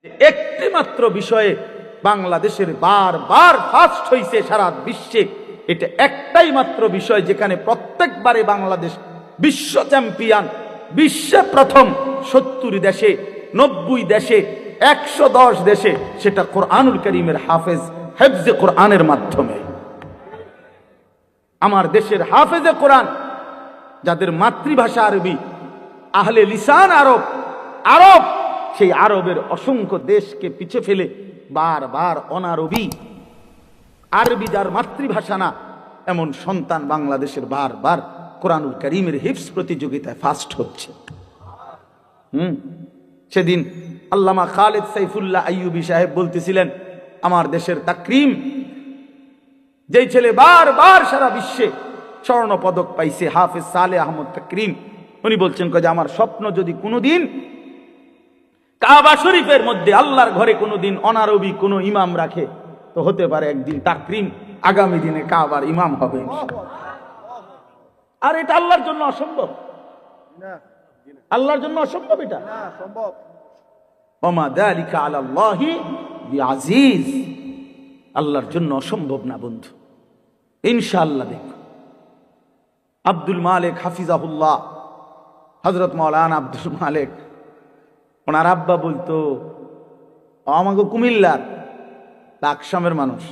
একটি মাত্র বিষয়ে বাংলাদেশের বারবার ফার্স্ট হয়েছে সারা বিশ্বে, এটা একটাই মাত্র বিষয় যেখানে প্রত্যেকবারে বাংলাদেশ বিশ্ব চ্যাম্পিয়ন, বিশ্বে প্রথম 70 দেশে, 90 দেশে, 110 দেশে, সেটা কোরআনুল কারীমের হেফজে কোরআনের মাধ্যমে। আমার দেশের হাফেজে কোরআন যাদের মাতৃভাষা আরবি, আহলে লিসান আরব, সেই আরবের অসংখ্য দেশকে পিছে ফেলে বারবার অনারবি, আরবি যার মাতৃভাষা না এমন সন্তান বাংলাদেশের বারবার কোরআনুল কারীমের হিফজ প্রতিযোগিতায় ফার্স্ট হচ্ছে। সেদিন আল্লামা খালেদ সাইফুল্লাহ আইয়ুবী সাহেব বলতেছিলেন, আমার দেশের তাকরিম, যেই ছেলে বারবার সারা বিশ্বে স্বর্ণ পদক পাইছে, হাফেজ সালেহ আহমদ তাকরিম, উনি বলছেন যে আমার স্বপ্ন যদি কোনোদিন কাবা শরীফের মধ্যে আল্লাহর ঘরে কোনোদিন অনারবি কোনো ইমাম রাখে, তো হতে পারে একদিন তাকরিম আগামী দিনে কাবার ইমাম হবে। আর এটা আল্লাহর জন্য অসম্ভব, আল্লাহর জন্য অসম্ভব, এটা সম্ভব। ওমা যালিকা আলাল্লাহি বিআজিজ, আল্লাহর জন্য অসম্ভব না বন্ধু। ইনশাআল্লাহ দেখো আব্দুল মালিক হাফিজাহুল্লাহ, হযরত মাওলানা আব্দুল মালিক, ওনার আব্বা বলতো, আমাকে কুমিল্লার লাকসামের মানুষ,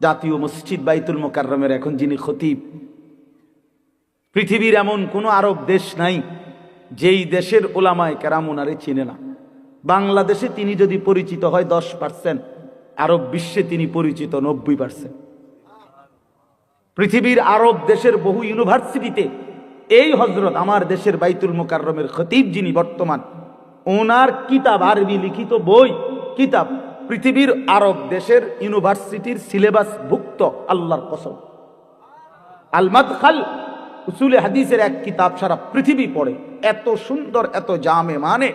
জাতীয় মসজিদ বাইতুল মোকাররমের এখন যিনি খতিব, পৃথিবীর এমন কোন আরব দেশ নাই যেই দেশের উলামায়ে কেরাম ওনারে চিনে না। বাংলাদেশে তিনি যদি পরিচিত হয় 10%, আরব বিশ্বে তিনি পরিচিত 90%। পৃথিবীর আরব দেশের বহু ইউনিভার্সিটিতে এই হযরত আমার দেশের বাইতুল মোকাররমের খতিব যিনি বর্তমান, ওনার কিতাব, আরবি লিখিত বই কিতাব পৃথিবীর আরব দেশের ইউনিভার্সিটির সিলেবাস ভুক্ত। আল্লাহর কসম, আল মাদখাল উসুলে হাদিসের এক কিতাব সারা পৃথিবী পড়ে, এত সুন্দর, এত জামে, মানে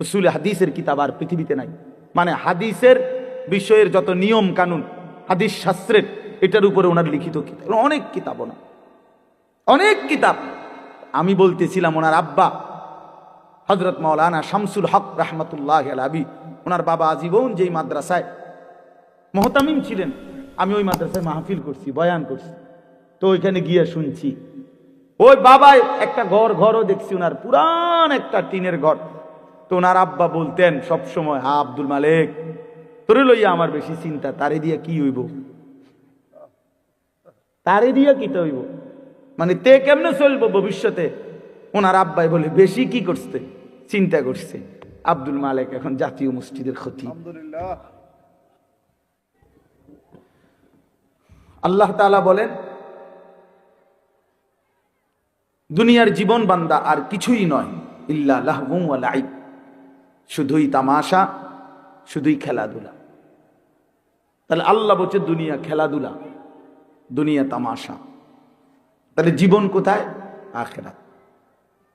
উসুলে হাদিসের কিতাব আর পৃথিবীতে নাই। মানে হাদিসের বিষয়ের যত নিয়ম কানুন, হাদিস শাস্ত্রের, এটার উপরে ওনার লিখিত কিতাব, অনেক কিতাব, অনেক কিতাব। আমি বলতেছিলাম ওনার আব্বা হযরত মাওলানা শামসুল হক রাহমাতুল্লাহি আলাইহি, ওনার বাবা আজীবন যেই মাদ্রাসায় মুহতামিম ছিলেন, আমি ওই মাদ্রাসায় মাহফিল করছি, বয়ান করছি, তো ওইখানে গিয়ে শুনছি, ওই বাবাই একটা ঘরও দেখছি, ওনার পুরান একটা টিনের ঘর। তো ওনার আব্বা বলতেন সব সময়, হা আব্দুল মালিক, তোরে লইয়া আমার বেশি চিন্তা, তারে দিয়া কি হইব, তারে দিয়া কি হইব, মানে তে কেমনে চলবো ভবিষ্যতে। ওনার আব্বাই বলে, বেশি কি করছে, চিন্তা করছে আব্দুল মালিক এখন জাতীয় মসজিদের খতিব। আল্লাহ তাআলা বলেন, দুনিয়ার জীবন বান্দা আর কিছুই নয়, ইল্লা লাহবুন ওয়া লাইব, শুধুই তামাশা, শুধুই খেলাধুলা। তাহলে আল্লাহ বলছে দুনিয়া খেলাধুলা, দুনিয়া তামাশা। তাহলে জীবন কোথায়? আখিরাত।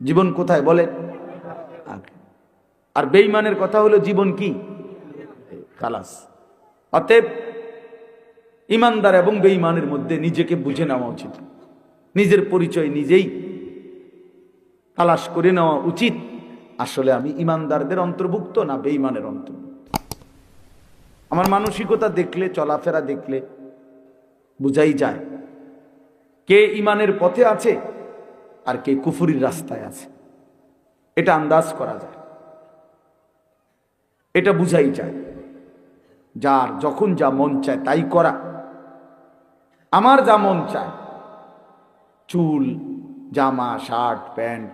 জীবন কোথায় বলে? আর বেঈমানের কথা হলো জীবন কি? খালাস। অতএব ইমানদার এবং বেঈমানের মধ্যে নিজেকে বুঝে নেওয়া উচিত, নিজের পরিচয় নিজেই তালাশ করে নেওয়া উচিত। আসলে আমি ইমানদারদের অন্তর্ভুক্ত না বেঈমানের অন্তর্ভুক্ত। আমার মানসিকতা দেখলে, চলাফেরা দেখলে বুঝাই যায় কে ইমানের পথে আছে আর কে কুফরির রাস্তায় আছে। এটা আন্দাজ করা যায়, এটা বুঝাই যায়। যার যখন যা মন চায় তাই করা। আমার যা মন চায়, চুল, জামা, শার্ট, প্যান্ট,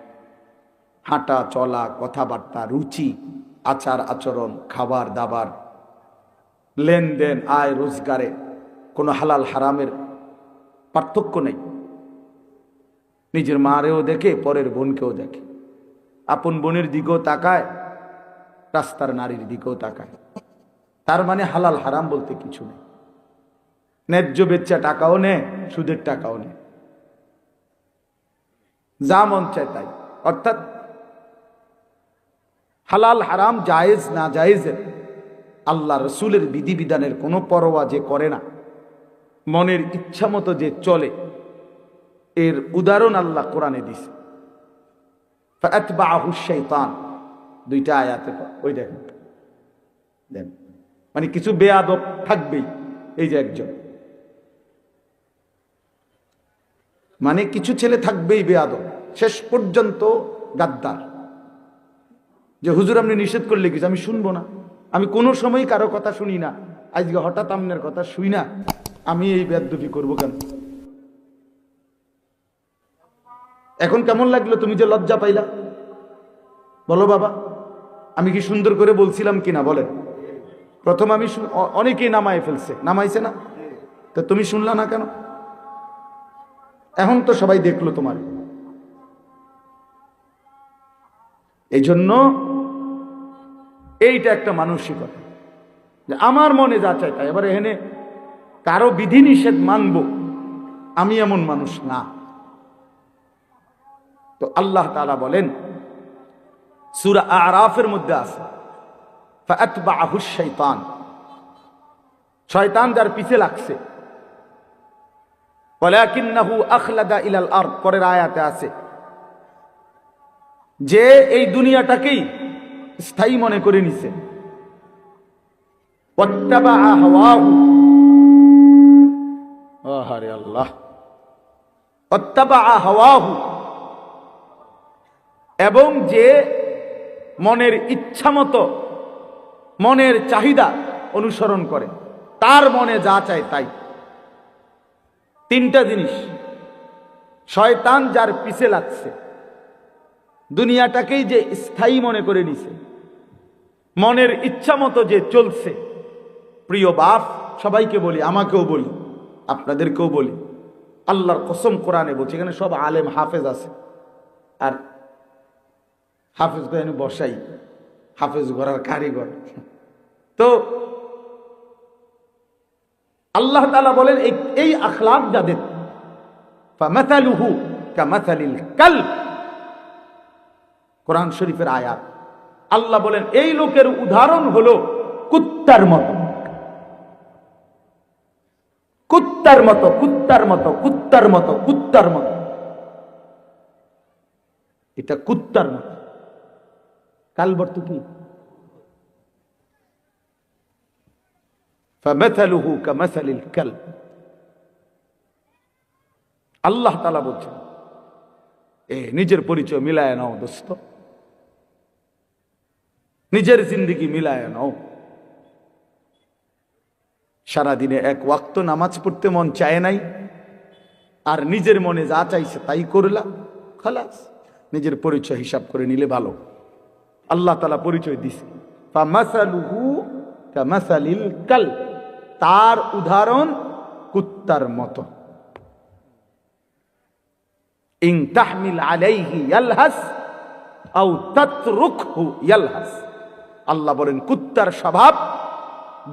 হাঁটা চলা, কথাবার্তা, রুচি, আচার আচরণ, খাবার দাবার, লেনদেন, আয় রোজগারে কোনো হালাল হারামের পার্থক্য নেই। নিজের মারেও দেখে, পরের বোনকেও দেখে, আপন বোনের দিকেও তাকায়, রাস্তার নারীর দিকেও তাকায়। তার মানে হালাল হারাম বলতে কিছু নেই। ন্যায্য বেচ্চা টাকাও নেয়, সুদের টাকাও নেয়, যা মন চায় তাই। অর্থাৎ হালাল হারাম, জায়েজ না জায়েজের, আল্লাহ রসুলের বিধিবিধানের কোনো পরোয়া যে করে না, মনের ইচ্ছা মতো যে চলে, এর উদাহরণ আল্লাহ কোরআনে দিছে। ফাআতবাআহু শাইতান, দুইটা আয়াতে ওই দেখেন, দেন, মানে কিছু বেয়াদব থাকবেই। এই যে একজন, মানে কিছু ছেলে থাকবেই বেয়াদব, শেষ পর্যন্ত গাদ্দার, যে হুজুর আপনি নিষেধ করলে কিছু আমি শুনবো না, আমি কোনো সময় কারো কথা শুনি না, আজকে হঠাৎ আপনার কথা শুই না, আমি এই বেয়াদবি করবো কেন? এখন কেমন লাগলো তুমি যে লজ্জা পাইলা? বলো বাবা, আমি কি সুন্দর করে বলছিলাম কিনা বলেন? প্রথম আমি অনেকেই নামায় ফেলছে, নামাইছে না? তো তুমি শুনলা না কেন? এখন তো সবাই দেখলো তোমার। এই জন্য এইটা একটা মানসিকতা, যে আমার মনে যা চাই তাই। এবার এখানে কারো বিধি নিষেধ মানব, আমি এমন মানুষ না। তো আল্লাহ তাআলা বলেন সূরা আরাফের মধ্যে আছে, ফাআতবাহু শাইতান, শয়তান যার পিছে লাগছে, ওয়ালাকিন্নাহু আখলাদা ইলাল আরদ, পরের আয়াতে আছে যে এই দুনিয়াটাকেই স্থায়ী মনে করে নিছে, ওয়াত্তাবা হাওয়াহু, আহারে আল্লাহ, ওয়াত্তাবা হাওয়াহু, এবং যে মনের ইচ্ছা মতো, মনের চাহিদা অনুসরণ করে, তার মনে যা চায় তাই। তিনটা জিনিস, শয়তান যার পিছে লাগছে, দুনিয়াটাকেই যে স্থায়ী মনে করে নিছে, মনের ইচ্ছা মতো যে চলছে। প্রিয় বাপ, সবাইকে বলি, আমাকেও বলি, আপনাদেরকেও বলি, আল্লাহর কসম কোরআনে বলছি, এখানে সব আলেম হাফেজ আছে, আর হাফেজ এখানে বসাই, হাফেজ গড়ার কারিগর। তো আল্লাহ তাআলা বলেন এই আখলাক যাদের, ফামাথালুহু কামাথালিল কালব, কোরআন শরীফের আয়াত। আল্লাহ বলেন এই লোকের উদাহরণ হলো কুত্তার মতো, কুত্তার মতো, কুত্তার মতো, কুত্তার মতো, কুত্তার মতো। এটা কুত্তার মতো। কালব অর্থ কি? ফামাথালুহু কামাথালিল কালব। আল্লাহ তাআলা বলছেন, নিজের পরিচয় মিলায় নাও দোস্ত, নিজের জিন্দেগি মিলায় নাও। সারাদিনে এক ওয়াক্ত নামাজ পড়তে মন চায় নাই, আর নিজের মনে যা চাইছে তাই করলা, খালাস। নিজের পরিচয় হিসাব করে নিলে ভালো। আল্লাহ তাআলা পরিচয় দিছে, ফামাসালুহু কামাসালিল কালব, তার উদাহরণ কুত্তার মতো। ইন তাহমিল আলাইহি ইয়ালহাস আও তাতরুকহু ইয়ালহাস। আল্লাহ বলেন কুত্তার স্বভাব,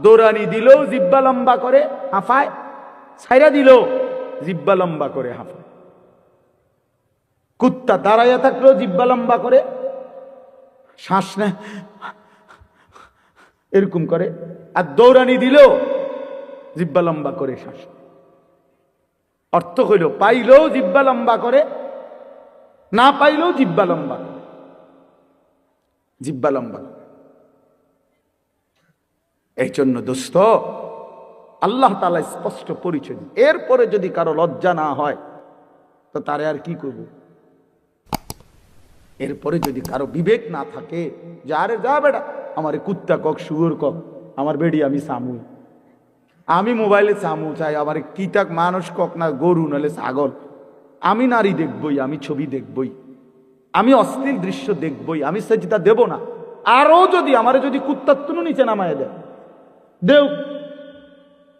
দৌড়ানি দিলেও জিব্বা লম্বা করে হাঁফায়, ছাইরা দিলেও জিব্বা লম্বা করে হাঁফায়। কুত্তা দাঁড়াইয়া থাকলেও জিব্বা লম্বা করে, শ্বাস নেয় এরকম করে, আর দৌড়ানি দিলেও জিব্বা লম্বা করে শ্বাস। অর্থ হইল পাইলেও জিব্বা লম্বা করে, না পাইলেও জিব্বা লম্বা করে, জিব্বা লম্বা। এই জন্য দোস্ত, আল্লাহ তাআলা স্পষ্ট পরিচয়। এরপরে যদি কারো লজ্জা না হয় তো তারে আর কি করব? এরপরে যদি কারো বিবেক না থাকে, যে আরে যা বেটা, আমার কুত্তা কক, শুয়োর কক, আমার বেড়ি আমি সামুই, আমি মোবাইলে চামু চাই, আবার কিতাক মানুষ কক না গরু নালে ছাগল, আমি নারী দেখবই, আমি ছবি দেখবই, আমি অশ্লীল দৃশ্য দেখবই, আমি সেজদা দেব না। আরো যদি আমারে যদি কুত্তার তুনো নিচে নামায় দেয়, দেও,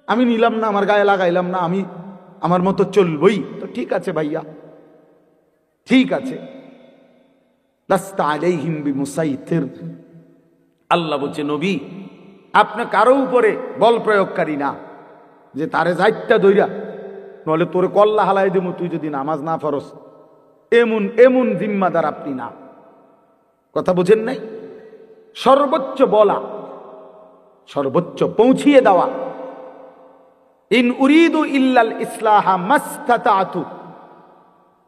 আমি নিলাম না, আমার গায়ে লাগাইলাম না, আমি আমার মতো চলবই, তো ঠিক আছে ভাইয়া, ঠিক আছে। লাস্তা আলাইহিম বিমুসাইতির। আল্লাহ বলছে নবী, আপনি কারো উপরে বল প্রয়োগকারী না, যে তারে যাইত্যা দইরা নলে তোরে কল্লা হালাই দেবো তুই যদি নামাজ না ফরস, এমন এমন জিম্মাদার আপনি না। কথা বুঝেন নাই? সর্বোচ্চ বলা, সর্বোচ্চ পৌঁছিয়ে দেওয়া। ইন উরিদু ইল্লাল ইসলাহা মাস্তাতাতু।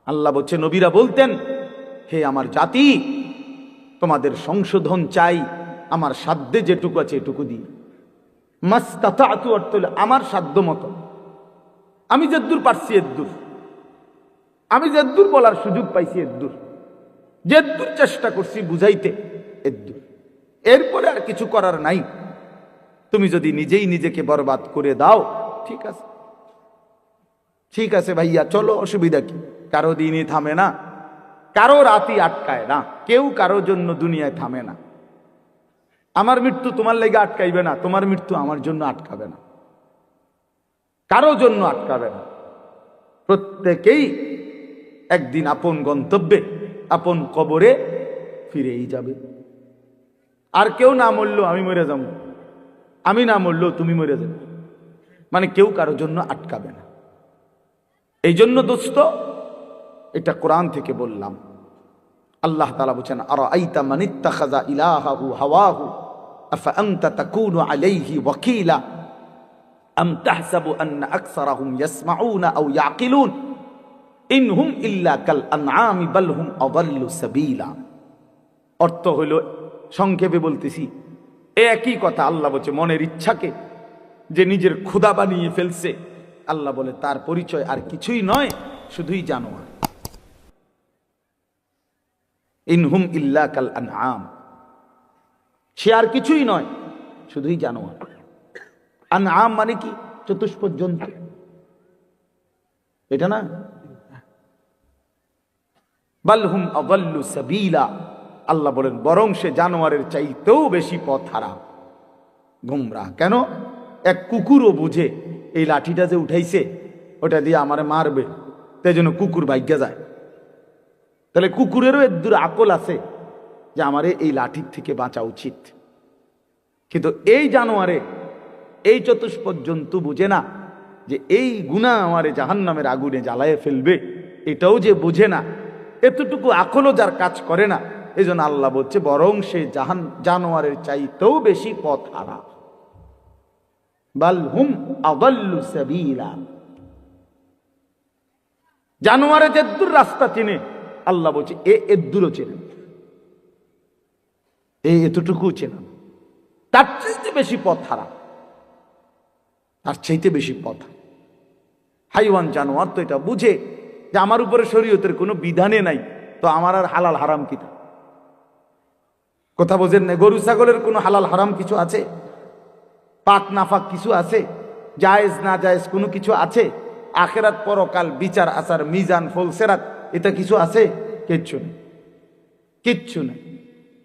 আল্লাহ বলছে নবীরা বলতেন, হে আমার জাতি, তোমাদের সংশোধন চাই, আমার সাধ্যে যেটুকু আছে এটুকু দিই। মাস্তাতাতু অর্থ হলো আমার সাধ্য মতো, আমি যেদূর পারছি এদূর, আমি যেদূর বলার সুযোগ পাইছি এদূর, যেদূর চেষ্টা করছি বুঝাইতে এদূর, এরপরে আর কিছু করার নাই। তুমি যদি নিজেই নিজেকে বরবাদ করে দাও, ঠিক আছে, ঠিক আছে ভাইয়া, চলো, অসুবিধা কি? কারো দিনই থামে না, কারো রাতই আটকায় না, কেউ কারো জন্য দুনিয়ায় থামে না। আমার মৃত্যু তোমার লেগে আটকাইবে না, তোমার মৃত্যু আমার জন্য আটকাবে না, কারো জন্য আটকাবে না। প্রত্যেকেই একদিন আপন গন্তব্যে, আপন কবরে ফিরেই যাবে। আর কেউ না মরলেও আমি মরে যাব, আমি না মরলেও তুমি মরে যাবে, মানে কেউ কারো জন্য আটকাবে না। এই জন্য দোস্ত, এটা কোরআন থেকে বললাম। আল্লাহ তাআলা বলেন, আরাআইতা মান ইত্তাখাযা ইলাহাহু হাওয়াহু আফা আনতা তাকুনু আলাইহি ওয়াকিলা আম তাহসাবু আন্না আকসারাহুম ইয়াসমাউনা আও ইয়াকিলুন ইনহুম ইল্লা কাল আনআমি বাল হুম আযাল্লু সাবিলা। অর্থ হলো, সংক্ষেপে বলতেছি, একই কথা। আল্লাহ বলছে, মনের ইচ্ছাকে যে নিজের খোদা বানিয়ে ফেলছে, আল্লাহ বলে তার পরিচয় আর কিছুই নয়, শুধুই জানোয়ার। ইনহুম ইল্লা কাল আনআম, সে আর কিছুই নয়, শুধুই জানোয়ার। আনআম মানে কি? চতুষ্পদ জন্তু, এটা না? বাল হুম আযাল্লু সাবিলা, আল্লাহ বলেন বরং সে জানোয়ারের চাইতেও বেশি পথ হারা, গুমরাহ। কেন? এক কুকুরও বুঝে এই লাঠিটা যে উঠাইছে ওটা দিয়ে আমারে মারবে, তাই জন্য কুকুর ভাগ্যা যায়। তাহলে কুকুরেরও এদূর আকল আছে যে আমারে এই লাঠির থেকে বাঁচা উচিত, কিন্তু এই জানোয়ারে, এই চতুষ্পদ জন্তু বুঝে না যে এই গুনাহ আমারে জাহান্নামের আগুনে জ্বালায় ফেলবে, এটাও যে বুঝে না, এতটুকু আকলও যার কাজ করে না। এই জন্য আল্লাহ বলছে বরং সে জানোয়ারের চাইতেও বেশি পথ হারা। বাল হুম আযাল্লু সাবিলা, জানোয়ারে যেদূর রাস্তা চেনে, আল্লাহ বলছে এদূরও চেনে, এতটুকু চেনে, তার চাইতে বেশি পথ হারা, তার চাইতে বেশি পথ। হাইওয়ান জানোয়ার তো এটা বুঝে যে আমার উপরে শরীয়তের কোনো বিধানে নাই, তো আমার আর হালাল হারাম কি? কথা বোঝেন না? গরু ছাগলের কোনো হালাল হারাম কিছু আছে? পাক নাফাক কিছু আছে? জায়েজ না জায়েজ কোনো কিছু আছে? আখেরাত, পরকাল, বিচার আচার, মিজান, ফলসেরাত, এটা কিছু আছে? কিচ্ছু নেই, কিচ্ছু নেই।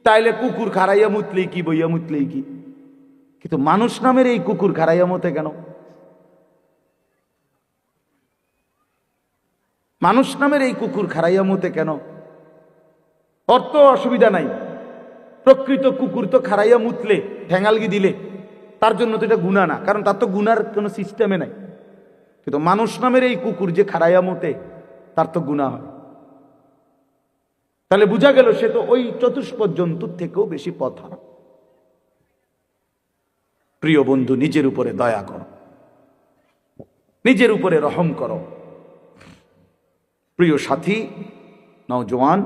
তাইলে কুকুর খারাইয়া মুতলেই কি, বইয়া মুতলেই কি? কিন্তু মানুষ নামের এই কুকুর খারাইয়া মতে কেন? মানুষ নামের এই কুকুর খারাইয়া মতে কেন? অর্থ অসুবিধা নাই, প্রকৃত কুকুর তো খারাইয়া মুতলে, ঠ্যাঙালগি দিলে তার জন্য তো এটা গুনাহ না, কারণ তার তো গুনার কোনো সিস্টেমে নাই। কিন্তু মানুষ নামের এই কুকুর যে খারাইয়া মুতে, তার তো গুনাহ হয়। তাহলে বোঝা গেল সে তো ওই চতুষ্পদ জন্তুর থেকেও বেশি পথ হারা। প্রিয় বন্ধু, নিজের উপরে দয়া করো, নিজের উপরে রহম করো। প্রিয় সাথী, নওজোয়ান,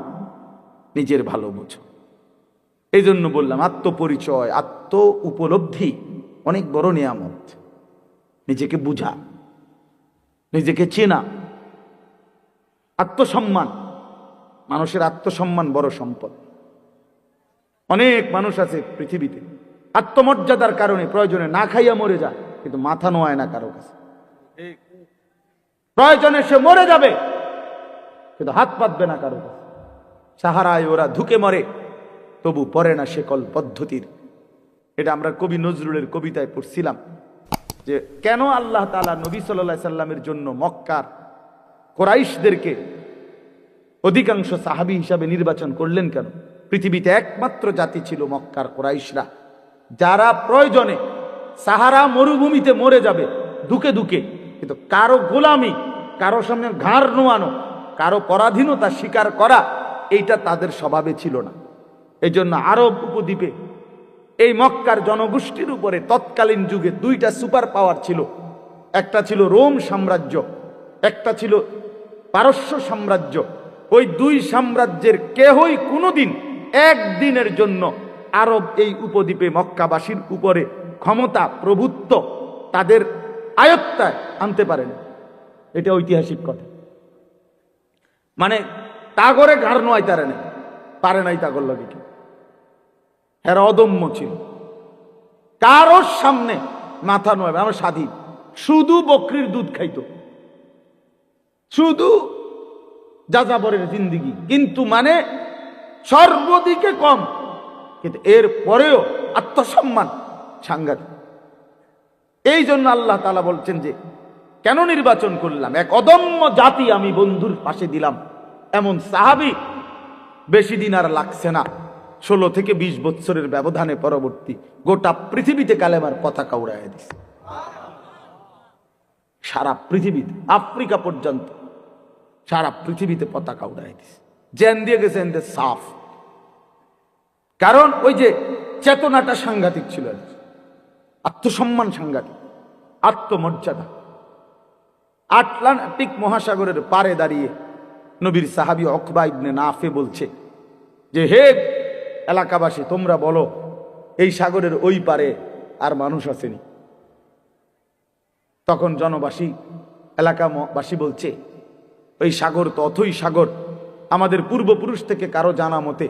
নিজের ভালো বোঝো। এই জন্য বললাম, আত্মপরিচয়, আত্ম উপলব্ধি অনেক বড় নিয়ামত। নিজেকে বুঝা, নিজেকে চেনা, আত্মসম্মান। মানুষের আত্মসম্মান বড় সম্পদ। অনেক মানুষ আছে পৃথিবীতে আত্মমর্যাদার কারণে প্রয়োজনে না খাইয়া মরে যায়, কিন্তু মাথা নোয়ায় না কারো কাছে। প্রয়োজনে সে মরে যাবে, কিন্তু হাত পাতবে না কারো কাছে। সাহারায় ওরা ধুকে মরে, তবু পড়ে না শেকল পদ্ধতির। এটা আমরা কবি নজরুলের কবিতায় পড়ছিলাম যে কেন আল্লাহ তাআলা নবী সাল্লাল্লাহু আলাইহি সাল্লামের জন্য মক্কার কুরাইশদেরকে অধিকাংশ সাহাবী হিসাবে নির্বাচন করলেন কেন? পৃথিবীতে একমাত্র জাতি ছিল মক্কার কুরাইশরা, যারা প্রয়োজনে সাহারা মরুভূমিতে মরে যাবে ধুকে ধুকে, কিন্তু কারো গোলামি, কারো সামনে ঘাড় নোয়ানো, কারো পরাধীনতা স্বীকার করা, এইটা তাদের স্বভাবে ছিল না। এই জন্য আরব উপদ্বীপে এই মক্কার জনগোষ্ঠীর উপরে তৎকালীন যুগে দুইটা সুপার পাওয়ার ছিল। একটা ছিল রোম সাম্রাজ্য, একটা ছিল পারস্য সাম্রাজ্য। ওই দুই সাম্রাজ্যের কেহই কোনোদিন একদিনের জন্য আরব এই উপদ্বীপে মক্কাবাসীর উপরে ক্ষমতা প্রভুত্ব তাদের আয়ত্তায় আনতে পারেন। এটা ঐতিহাসিক কথা। মানে তাগরে ঘাড় নোয়াই তারে নেই, পারে নাই তাগর লাগে কি, এরা অদম্য ছিল, কারোর সামনে মাথা নোয়াবে। আমার স্বাধীন, শুধু বকরির দুধ খাইতো, শুধু যাযাবরের জিন্দিগি, কিন্তু মানে সর্বদিকে কম, কিন্তু এর পরেও আত্মসম্মান সাংঘাতিক। এই জন্য আল্লাহ তাআলা বলছেন যে কেন নির্বাচন করলাম, এক অদম্য জাতি আমি বন্ধুর পাশে দিলাম। এমন সাহাবী বেশি দিন আর লাগছে না, 16 থেকে 20 বছরের ব্যবধানে পরবর্তী গোটা পৃথিবীতে কালেমার পতাকা উড়াইয়া দিছে। সারা পৃথিবীতে, আফ্রিকা পর্যন্ত সারা পৃথিবীতে পতাকা উড়াই দিছে। জেন দিয়ে গেছেন সাফ, কারণ ওই যে চেতনাটা সাংঘাতিক ছিল, আত্মসম্মান সাংঘাতিক, আত্মমর্যাদা। আটলান্টিক মহাসাগরের পারে দাঁড়িয়ে নবীর সাহাবী উকবা ইবনে নাফে বলছে যে হে এলাকাবাসী, তোমরা বলো এই সাগরের ওই পারে আর মানুষ আসেনি? তখন জনবাসী, এলাকাবাসী বলছে ওই সাগর তো অথই সাগর, আমাদের পূর্বপুরুষ থেকে কারো জানা মতে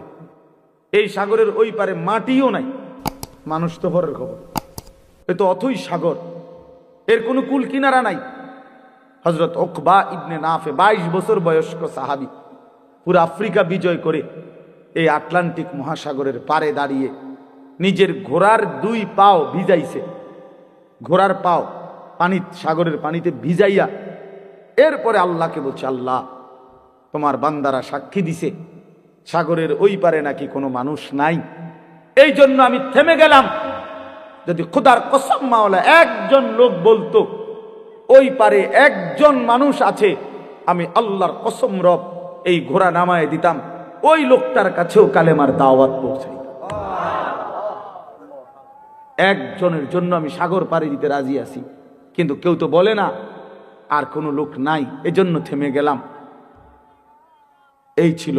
এই সাগরের ওই পারে মাটিও নাই, মানুষ তো হরের খবর, এ তো অথই সাগর, এর কোনো কুল কিনারা নাই। হযরত উকবা ইবনে নাফে 22 বছর বয়স্ক সাহাবী, পুরো আফ্রিকা বিজয় করে এই আটলান্টিক মহাসাগরের পারে দাঁড়িয়ে নিজের ঘোড়ার 2 পাও ভিজাইছে, ঘোড়ার পাও পানি, সাগরের পানিতে ভিজাইয়া এরপরে আল্লাহকে বলছে, আল্লাহ তোমার বান্দারা সাক্ষী দিছে সাগরের ওই পারে নাকি কোনো মানুষ নাই, এই জন্য আমি থেমে গেলাম। যদি খোদার কসম মাওলা একজন লোক বলতো ওই পারে একজন মানুষ আছে, আমি আল্লাহর কসম রব এই ঘোড়া নামায় দিতাম, ওই লোকটার কাছেও কালেমার দাওয়াত পৌঁছাই। একজনের জন্য আমি সাগর পাড়ি দিতে রাজি আছি, কিন্তু কেউ তো বলে না আর কোনো লোক নাই, এজন্য থেমে গেলাম। এই ছিল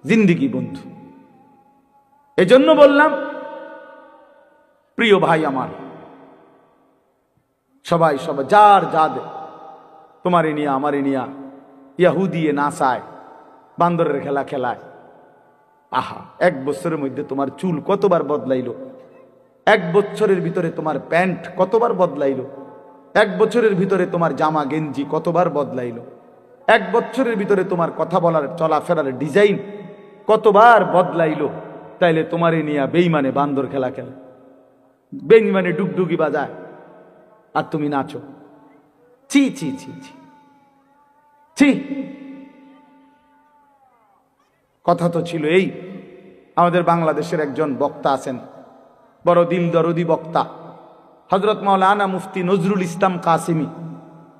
জিন্দিগি বন্ধু। এজন্য বললাম প্রিয় ভাই আমার, সবাই সবাই যার যাদের, তোমারে নিয়া আমারে নিয়া ইয়াহুদিয়ে নাচায়, বান্দরের খেলা খেলায়। আহা, 1 বছরের মধ্যে তোমার চুল কতবার বদলাইলো, 1 বছরের ভিতরে তোমার প্যান্ট কতবার বদলাইলো, 1 বছরের ভিতরে তোমার জামা গেঞ্জি কতবার বদলাইলো, 1 বছরের ভিতরে তোমার কথা বলার চলাফেরার ডিজাইন কতবার বদলাইলো। তাইলে তোমারে নিয়া বেঈমানে বান্দর খেলা খেলে, বেঈমানে ডুগডুগি বাজায়, আর তুমি নাচো। ছি ছি ছি ছি ছি। কথা তো ছিল এই, আমাদের বাংলাদেশের একজন বক্তা আছেন, বড় দিল দরদি বক্তা, হযরত মাওলানা মুফতি নজরুল ইসলাম কাসিমি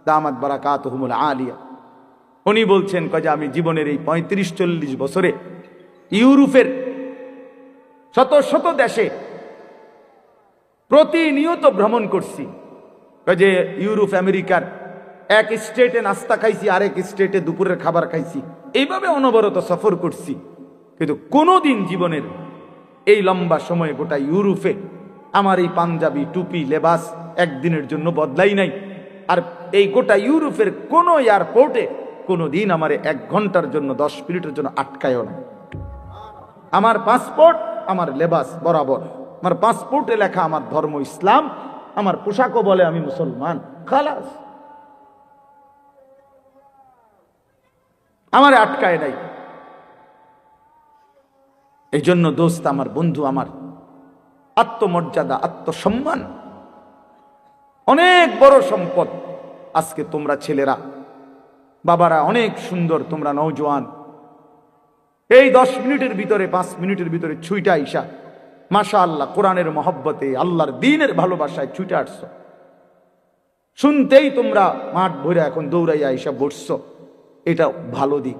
দামাত বারাকাতুহুমুল আলিয়া। উনি বলছেন যে আমি জীবনের এই 35-40 বছরে ইউরোপের শত শত দেশে প্রতিনিয়ত ভ্রমণ করছি। যে ইউরোপ আমেরিকার এক স্টেটে নাস্তা খাইছি, আরেক স্টেটে দুপুরের খাবার খাইছি, এইভাবে অনবরত সফর করছি, কিন্তু কোনোদিন জীবনের এই লম্বা সময়ে গোটা ইউরোপে আমার এই পাঞ্জাবি টুপি লেবাস একদিনের জন্য বদলাই নাই। আর এই গোটা ইউরোপের কোনো এয়ারপোর্টে কোনোদিন আমার 1 ঘন্টার জন্য 10 মিনিটের জন্য আটকায়ও না। আমার পাসপোর্ট, আমার লেবাস বরাবর, আমার পাসপোর্টে লেখা আমার ধর্ম ইসলাম, আমার পোশাকও বলে আমি মুসলমান, খালাস, আমার আটকায় নাই। এই জন্য দোস্ত আমার, বন্ধু আমার, আত্মমর্যাদা, আত্মসম্মান অনেক বড় সম্পদ। আজকে তোমরা ছেলেরা, বাবারা অনেক সুন্দর, তোমরা নওজোয়ান, এই 10 মিনিটের ভিতরে 5 মিনিটের ভিতরে ছুইটা আইসা মাশাআল্লাহ কোরআনের মহব্বতে, আল্লাহর দ্বীনের ভালোবাসায় ছুটে আসছো। শুনতেই তোমরা মাঠ ভরে এখন দৌড়াইয়া আইসা বসছো, এটা ভালো দিক,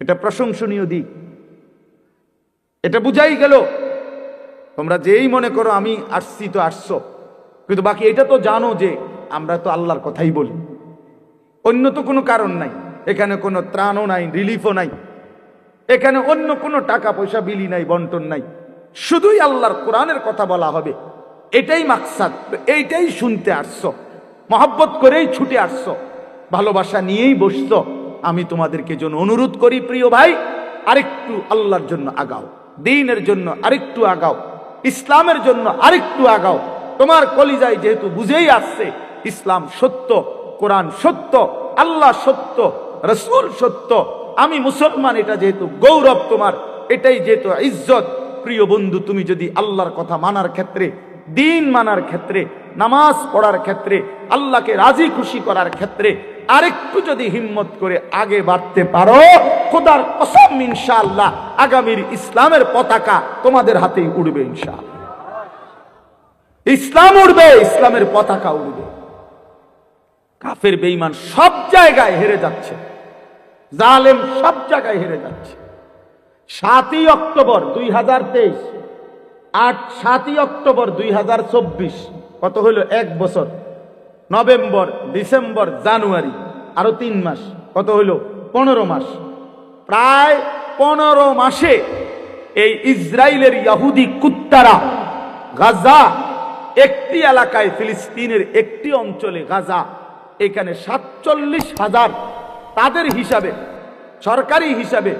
এটা প্রশংসনীয় দিক, এটা বুঝাই গেল। তোমরা যেই মনে করো আমি আসছি তো আসছো, কিন্তু বাকি এটা তো জানো যে আমরা তো আল্লাহর কথাই বলি, অন্য তো কোনো কারণ নাই, এখানে কোনো ত্রাণও নাই, রিলিফও নাই, এখানে অন্য কোনো টাকা পয়সা বিলি নাই, বন্টন নাই, শুধুই আল্লাহর কোরআনের কথা বলা হবে, এটাই মাকসাদ, এইটাই শুনতে আসছো, মহব্বত করেই ছুটে আসছো, ভালোবাসা নিয়েই বসছো। আমি তোমাদেরকে জন্য অনুরোধ করি প্রিয় ভাই, আরেকটু আল্লাহর জন্য আগাও, দ্বীনের জন্য আরেকটু আগাও, ইসলামের জন্য আরেকটু আগাও। তোমার কলিজায় যেহেতু বুঝেই আসছে ইসলাম সত্য, কোরআন সত্য, আল্লাহ সত্য, রসুল সত্য, আমি মুসলমান, এটা যেহেতু গৌরব তোমার, এটাই যেহেতু ইজ্জত। প্রিয় বন্ধু, তুমি যদি আল্লাহর কথা মানার ক্ষেত্রে, দ্বীন মানার ক্ষেত্রে, নামাজ পড়ার ক্ষেত্রে, আল্লাহকে রাজি খুশি করার ক্ষেত্রে আরেকটু যদি হিম্মত করে আগে বাড়তে পারো, খোদার কসম ইনশাআল্লাহ আগামীর ইসলামের পতাকা তোমাদের হাতেই উড়বে ইনশাআল্লাহ। ইসলাম উড়বে, ইসলামের পতাকা উড়বে। কাফের বেঈমান সব জায়গায় হেরে যাচ্ছে, জালেম সব জায়গায় হেরে যাচ্ছে। 7ই অক্টোবর 2023, 7ই অক্টোবর 2024, কত হইল? 1 বছর। নভেম্বর, ডিসেম্বর, জানুয়ারি, আরো 3 মাস, কত হইল? 15 মাস। প্রায় 15 মাসে এই ইসরায়েলের ইহুদি কুত্তারা গাজা, একটি এলাকায়, ফিলিস্তিনের একটি অঞ্চলে গাজা, এখানে 47,000, তাদের হিসাবে, সরকারি হিসাবে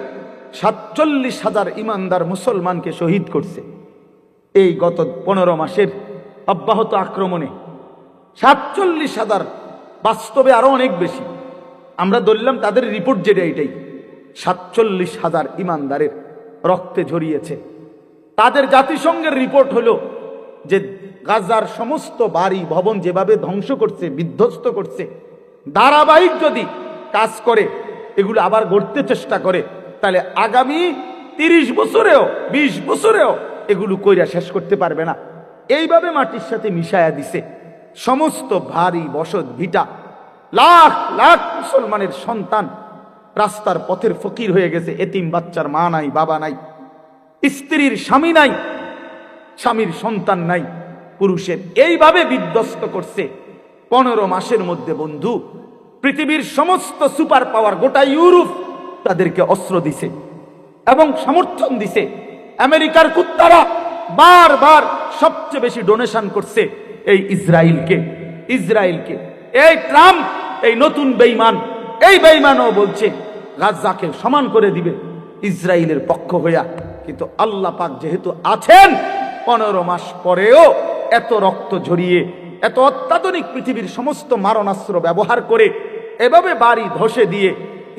47,000 ইমানদার মুসলমানকে শহীদ করছে এই গত 15 মাসের অব্যাহত আক্রমণে। 47,000, বাস্তবে আরো অনেক বেশি। আমরা ধরলাম তাদের রিপোর্ট যেটা, এটাই 47,000 ইমানদারের রক্তে ঝরিয়েছে। তাদের জাতিসংঘের রিপোর্ট হলো যে গাজার সমস্ত বাড়ি ভবন যেভাবে ধ্বংস করছে, বিধ্বস্ত করছে, ধারাবাহিক যদি কাজ করে, এগুলো আবার গড়তে চেষ্টা করে, তাহলে আগামী 30 বছরেও 20 বছরেও এগুলো কইরা শেষ করতে পারবে না। এইভাবে মাটির সাথে মিশায়া দিছে সমস্ত ভারী বসত ভিটা। লাখ লাখ মুসলমানের সন্তান রাস্তার পথের ফকির হয়ে গেছে, এতিম বাচ্চার মা নাই, বাবা নাই, স্ত্রীর স্বামী নাই, স্বামীর সন্তান নাই, পুরুষের। এইভাবে বিধ্বস্ত করছে 15 মাসের মধ্যে। বন্ধু, পৃথিবীর সমস্ত সুপার পাওয়ার, গোটা ইউরোপ তাদেরকে অস্ত্র দিছে এবং সমর্থন দিছে। আমেরিকার কুত্তারা বারবার সবচেয়ে বেশি ডোনেশন করছে এই ইসরায়েলকে। এই ট্রাম্প, এই নতুন বেঈমান, এই বেঈমানও বলছে গাজাকে সমান করে দিবে ইসরায়েলের পক্ষ হইয়া। কিন্তু আল্লাহ পাক যেহেতু আছেন, 15 মাস পরেও এত রক্ত ঝরিয়ে, এত অত্যাধুনিক পৃথিবীর সমস্ত মারণাস্ত্র ব্যবহার করে, এভাবে বাড়ি ধসে দিয়ে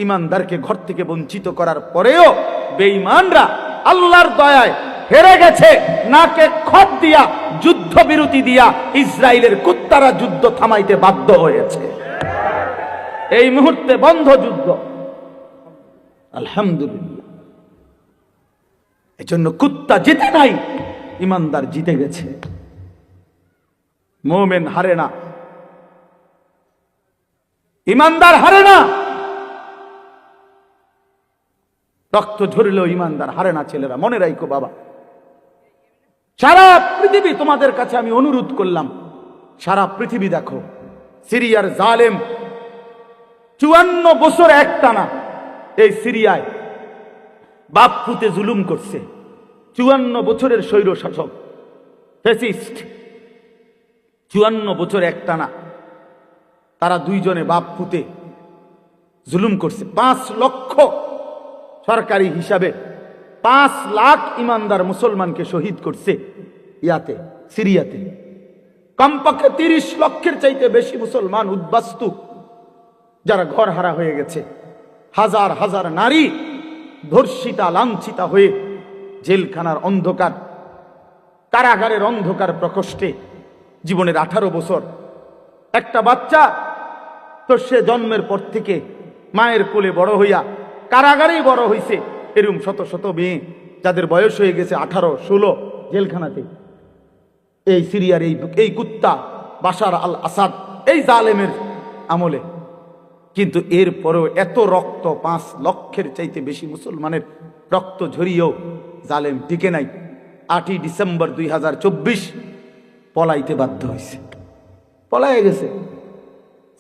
ইমানদারকে ঘর থেকে বঞ্চিত করার পরেও বেঈমানরা আল্লাহর দয়ায় হেরে গেছে। নাকে খত দিয়া, যুদ্ধ বিরতি দিয়া ইসরায়েলের কুত্তারা যুদ্ধ থামাইতে বাধ্য হয়েছে। এই মুহূর্তে বন্ধ যুদ্ধ, আলহামদুলিল্লাহ। এজন্য কুত্তা জিতে নাই, ইমানদার জিতে গেছে। মোমেন হারে না, ইমানদার হারে না। রক্ত ঝরলেও ইমানদার হারে না। ছেলেরা মনে রাখো বাবা, সারা পৃথিবী, তোমাদের কাছে আমি অনুরোধ করলাম, সারা পৃথিবী দেখো, সিরিয়ার জালেম 54 বছর একটানা এই সিরিয়ায় বাপ পুতে জুলুম করছে। 54 বছরের স্বৈর শাসক ফ্যাসিস্ট, 54 বছর একটানা তারা দুইজনে বাপ পুতে জুলুম করছে। 5 লক্ষ, সরকারি হিসাবে 5 লাখ ইমানদার মুসলমানকে শহীদ করছে ইয়াতে, সিরিয়াতে। কমপক্ষে 30 লক্ষের চাইতে বেশি মুসলমান উদ্বাস্তু, যারা ঘর হারা হয়ে গেছে। হাজার হাজার নারী ধর্ষিতা, লাঞ্ছিতা হয়ে জেলখানার অন্ধকার, কারাগারের অন্ধকার প্রকোষ্ঠে জীবনের 18 বছর। একটা বাচ্চা তো সে জন্মের পর থেকে মায়ের কোলে বড় হইয়া কারাগারেই বড় হইছে। এরকম শত শত মেয়ে যাদের বয়স হয়ে গেছে 18, 16 জেলখানাতে। এই সিরিয়ার এই কুত্তা বাশার আল আসাদ, এই জালেমের আমলে। কিন্তু এরপরেও এত রক্ত, 5 লক্ষের চাইতে বেশি মুসলমানের রক্ত ঝরিয়েও জালেম টিকে নাই। 8ই ডিসেম্বর 2024 পলাইতে বাধ্য হয়েছে, পলায়ে গেছে।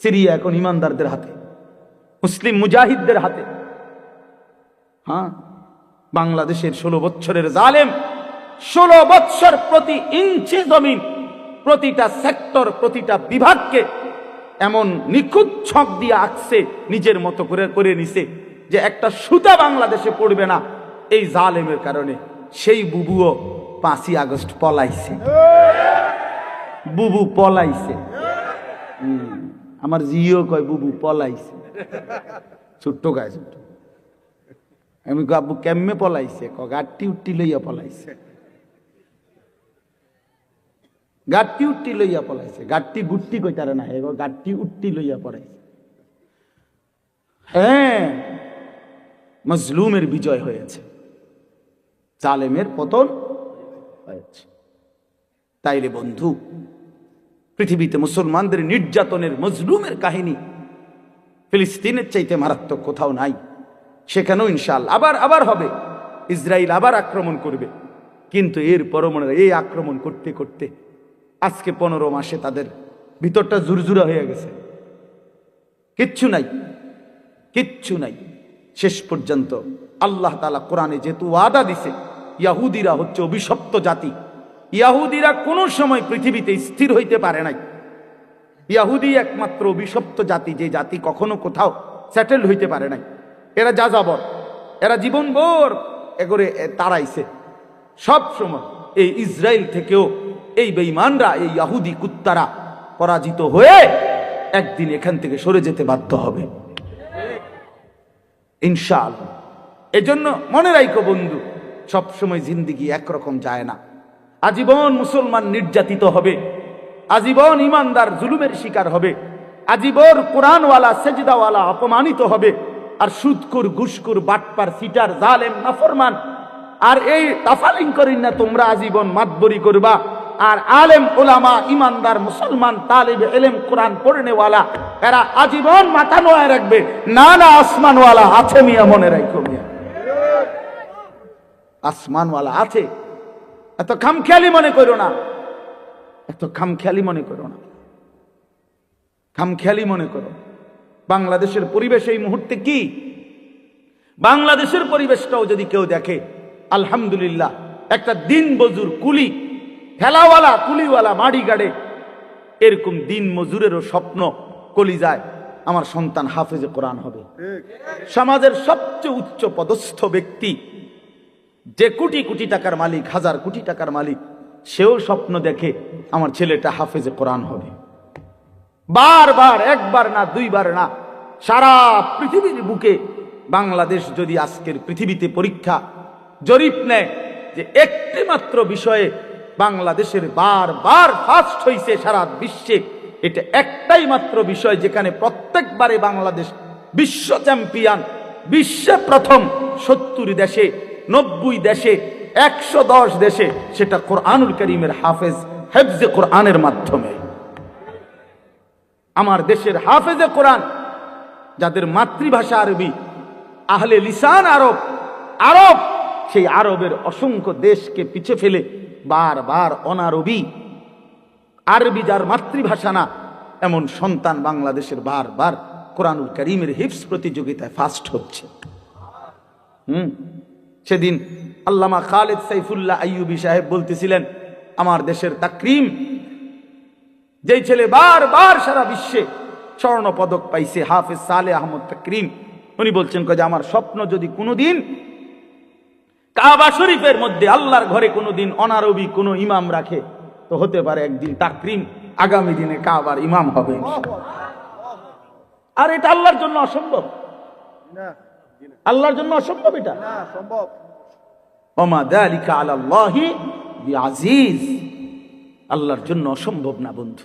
সিরিয়া এখন ইমানদারদের হাতে, মুসলিম মুজাহিদদের হাতে। হ্যাঁ, বাংলাদেশের 16 বছরের জালেম 16 বৎসর প্রতি ইঞ্চি জমিন, প্রতিটা সেক্টর, প্রতিটা বিভাগকে এমন নিখুঁত ছক দিয়ে আঁকছে, নিজের মতো করে করে নিছে যে একটা সুতা বাংলাদেশে পড়বে না। এই জালেমের কারণে সেই বুবুও 5ই আগস্ট পলাইছে, বুবু পলাইছে। আমার জিও কয় বুবু পলাইছে, ছোট্ট গায়ে ছোট্ট। আমি আব্বু কেমনে পলাইছে? গাড়টি উঠটি লইয়া পলাইছে, গাড়টি উঠটি লইয়া পলাইছে। গাড়টি গুট্টি কইতারে না, এগো গাড়টি উঠটি লইয়া পড়াইছে। হ্যাঁ, মজলুমের বিজয় হয়েছে, জালেমের পতন হয়েছে। তাইলে বন্ধু, পৃথিবীতে মুসলমানদের নির্যাতনের, মজলুমের কাহিনী ফিলিস্তিনের চাইতে মারাত্মক কোথাও নাই। সেখানেও ইনশাআল্লাহ আবার হবে, ইসরায়েল আবার আক্রমণ করবে। কিন্তু এর পরমাণু এই আক্রমণ করতে করতে আজকে 15 মাসে তাদের ভিতরটা জুরজুরা হয়ে গেছে, কিচ্ছু নাই, কিচ্ছু নাই। শেষ পর্যন্ত আল্লাহ তাআলা কোরআনে যেহেতু ওয়াদা দিছে, ইয়াহুদিরা হচ্ছে অভিশপ্ত জাতি। ইয়াহুদিরা কোনো সময় পৃথিবীতে স্থির হইতে পারে নাই। ইয়াহুদি একমাত্র অভিশপ্ত জাতি, যে জাতি কখনো কোথাও সেটেল হইতে পারে নাই। এরা যাযাবর, এরা জীবনভর এগরে তাড়াইছে। সব সময় এই ইসরায়েল থেকেও এই বেঈমানরা, এই ইয়াহুদি কুত্তারা পরাজিত হয়ে একদিন এখান থেকে সরে যেতে বাধ্য হবে ইনশাআল্লাহ। এজন্য মনে রাখো বন্ধু, সবসময় জিন্দিগি একরকম যায় না। আজীবন মুসলমান নির্যাতিত হবে, আজীবন ইমানদার জুলুমের শিকার হবে, আজীবন কোরআনওয়ালা সেজদাওয়ালা অপমানিত হবে। আর সুদকুর, ঘুষকুর, বাটপার, সিটার, জালেম, নাফরমান আর এই তাফালিং করিন না তোমরা আজীবন মাতবরি করবা। আর আলেম ওলামা, ইমানদার মুসলমান, তালিবে ইলম, কোরআন পড়নেওয়ালা, এরা আজীবন মাথা নোয়া রাখবে। না না, আসমানওয়ালা আছে মিয়া, মনে রাখো মিয়া, আসমানওয়ালা আছে। এত খামখেয়ালি মনে করো না, এত খামখেয়ালি মনে করো না, খামখেয়ালি মনে করো। বাংলাদেশের পরিবেশ এই মুহূর্তে কি? বাংলাদেশের পরিবেশটাও যদি কেউ দেখে, আলহামদুলিল্লাহ, একটা দিন মজুর, কুলি, ঠেলাওয়ালা, কুলিওয়ালা, মাড়ি গাড়ে, এরকম দিন মজুরেরও স্বপ্ন কলিজায় আমার সন্তান হাফেজে কোরআন হবে। সমাজের সবচেয়ে উচ্চ পদস্থ ব্যক্তি, যে কোটি কোটি টাকার মালিক, হাজার কোটি টাকার মালিক, সেও স্বপ্ন দেখে আমার ছেলেটা হাফেজে কোরআন হবে। বারবার, একবার না, দুইবার না, সারা পৃথিবীর বুকে বাংলাদেশ যদি আজকের পৃথিবীতে পরীক্ষা জরিপ নেয় যে একটি মাত্র বিষয়ে বাংলাদেশের বারবার ফার্স্ট হইছে সারা বিশ্বে, এটা একটাই মাত্র বিষয় যেখানে প্রত্যেকবারে বাংলাদেশ বিশ্ব চ্যাম্পিয়ন, বিশ্বে প্রথম 70 দেশে, 90 দেশে, 110 দেশে, সেটা কোরআনুল কারীমের হেফজে কোরআনের মাধ্যমে। আমার দেশের হাফেজে কোরআন, যাদের মাতৃভাষা আরবি, আহলে লিসান আরব, আরব, সেই আরবের অসংখ্য দেশকে পিছে ফেলে বারবার অনারবি, আরবি যার মাতৃভাষা না, এমন সন্তান বাংলাদেশের বারবার কোরআনুল কারীমের হিফজ প্রতিযোগিতায় ফার্স্ট হচ্ছে। সেদিন আল্লামা খালেদ সাইফুল্লাহ আইয়ুবী সাহেব বলতেছিলেন, আমার দেশের তাকরিম, যেই ছেলে বারবার সারা বিশ্বে স্বর্ণ পদক পাইছে, হাফেজ সালেহ আহমদ তাকরিম, উনি বলছেন যে আমার স্বপ্ন যদি কোনোদিন কাবা শরীফের মধ্যে আল্লাহর ঘরে কোনোদিন অনারবি কোনো ইমাম রাখে, তো হতে পারে একদিন তাকরিম আগামী দিনে কাবার ইমাম হবে। আর এটা আল্লাহর জন্য অসম্ভব, আল্লাহর জন্য অসম্ভব, এটা সম্ভব। ওমা যালিকা আলাল্লাহি বিআজিজ, আল্লাহর জন্য অসম্ভব না বন্ধু।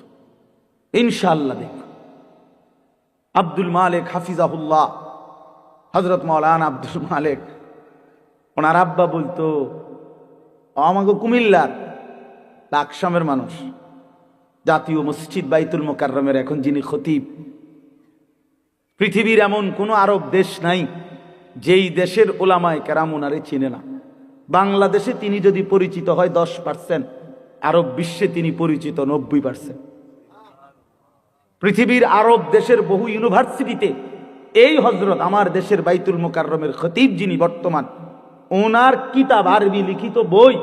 ইনশাআল্লাহ দেখো, আব্দুল মালিক হাফিজাহুল্লাহ, হযরত মাওলানা আব্দুল মালিক, ওনার আব্বা বলতো, আমাকে কুমিল্লার লাকসামের মানুষ, জাতীয় মসজিদ বাইতুল মোকাররমের এখন যিনি খতিব, পৃথিবীর এমন কোন আরব দেশ নাই যেই দেশের ওলামায়ে কেরাম ওনারে চিনে না। বাংলাদেশে তিনি যদি পরিচিত হয় 10%, আরব বিশ্বে তিনি পরিচিত 90%। পৃথিবীর আরব দেশের বহু ইউনিভার্সিটিতে এই হযরত আমার দেশের বাইতুল মোকাররমের খতিব যিনি বর্তমান, ওনার কিতাব, আরবি লিখিত বই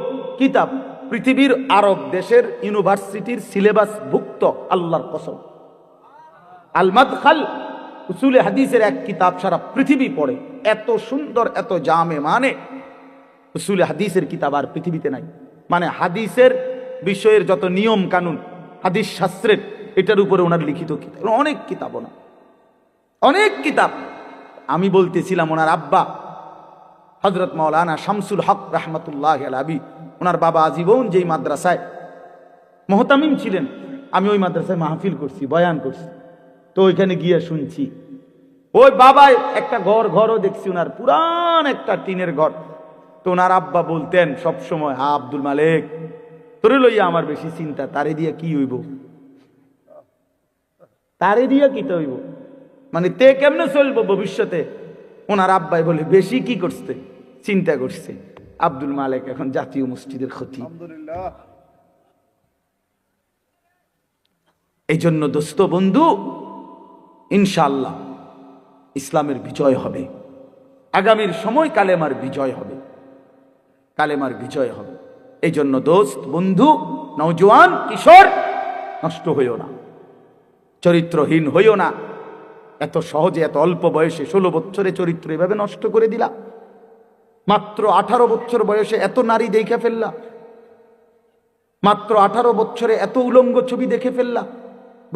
কিতাব পৃথিবীর আরব দেশের ইউনিভার্সিটির সিলেবাস ভুক্ত, আল্লাহর কসম। আল মাদখাল উসুলে হাদিসের এক কিতাব সারা পৃথিবী পড়ে, এত সুন্দর, এত জামে, মানে উসুলে হাদিসের কিতাব আর পৃথিবীতে নাই। মানে হাদিসের বিষয়ের যত নিয়ম কানুন, হাদিস শাস্ত্রের, এটার উপরে ওনার লিখিত কিতাব, অনেক কিতাব, ওনার অনেক কিতাব। আমি বলতেছিলাম ওনার আব্বা হযরত মাওলানা শামসুল হক রাহমাতুল্লাহি আলাইহি, ওনার বাবা আজীবন যেই মাদ্রাসায় মুহতামিম ছিলেন, আমি ওই মাদ্রাসায় মাহফিল করছি, বয়ান করছি, তো ওইখানে গিয়ে শুনছি। ওই বাবায় একটা ঘরও দেখছি, ওনার পুরান একটা টিনের ঘর। তো ওনার আব্বা বলতেন সব সময়, হা আব্দুল মালিক, তোরে লইয়া আমার বেশি চিন্তা, তারে দিয়া কি হইব, তারে দিয়া কি হইব, মানে তে কেমনে চলবো ভবিষ্যতে। ওনার আব্বাই বলে, বেশি কি করছে, চিন্তা করছে। আব্দুল মালিক এখন জাতীয় মসজিদের খতিব। এই জন্য দোস্ত বন্ধু, ইনশাআল্লাহ ইসলামের বিজয় হবে, আগামীর সময় কালেমার বিজয় হবে, কালেমার বিজয় হবে। এই জন্য দোস্ত বন্ধু, নওজোয়ান কিশোর, নষ্ট হইও না, চরিত্রহীন হইও না। এত সহজে, এত অল্প বয়সে 16 বছরে চরিত্র এভাবে নষ্ট করে দিলা। মাত্র 18 বছর বয়সে এত নারী দেখে ফেললা, মাত্র 18 বছরে এত উলঙ্গ ছবি দেখে ফেললা।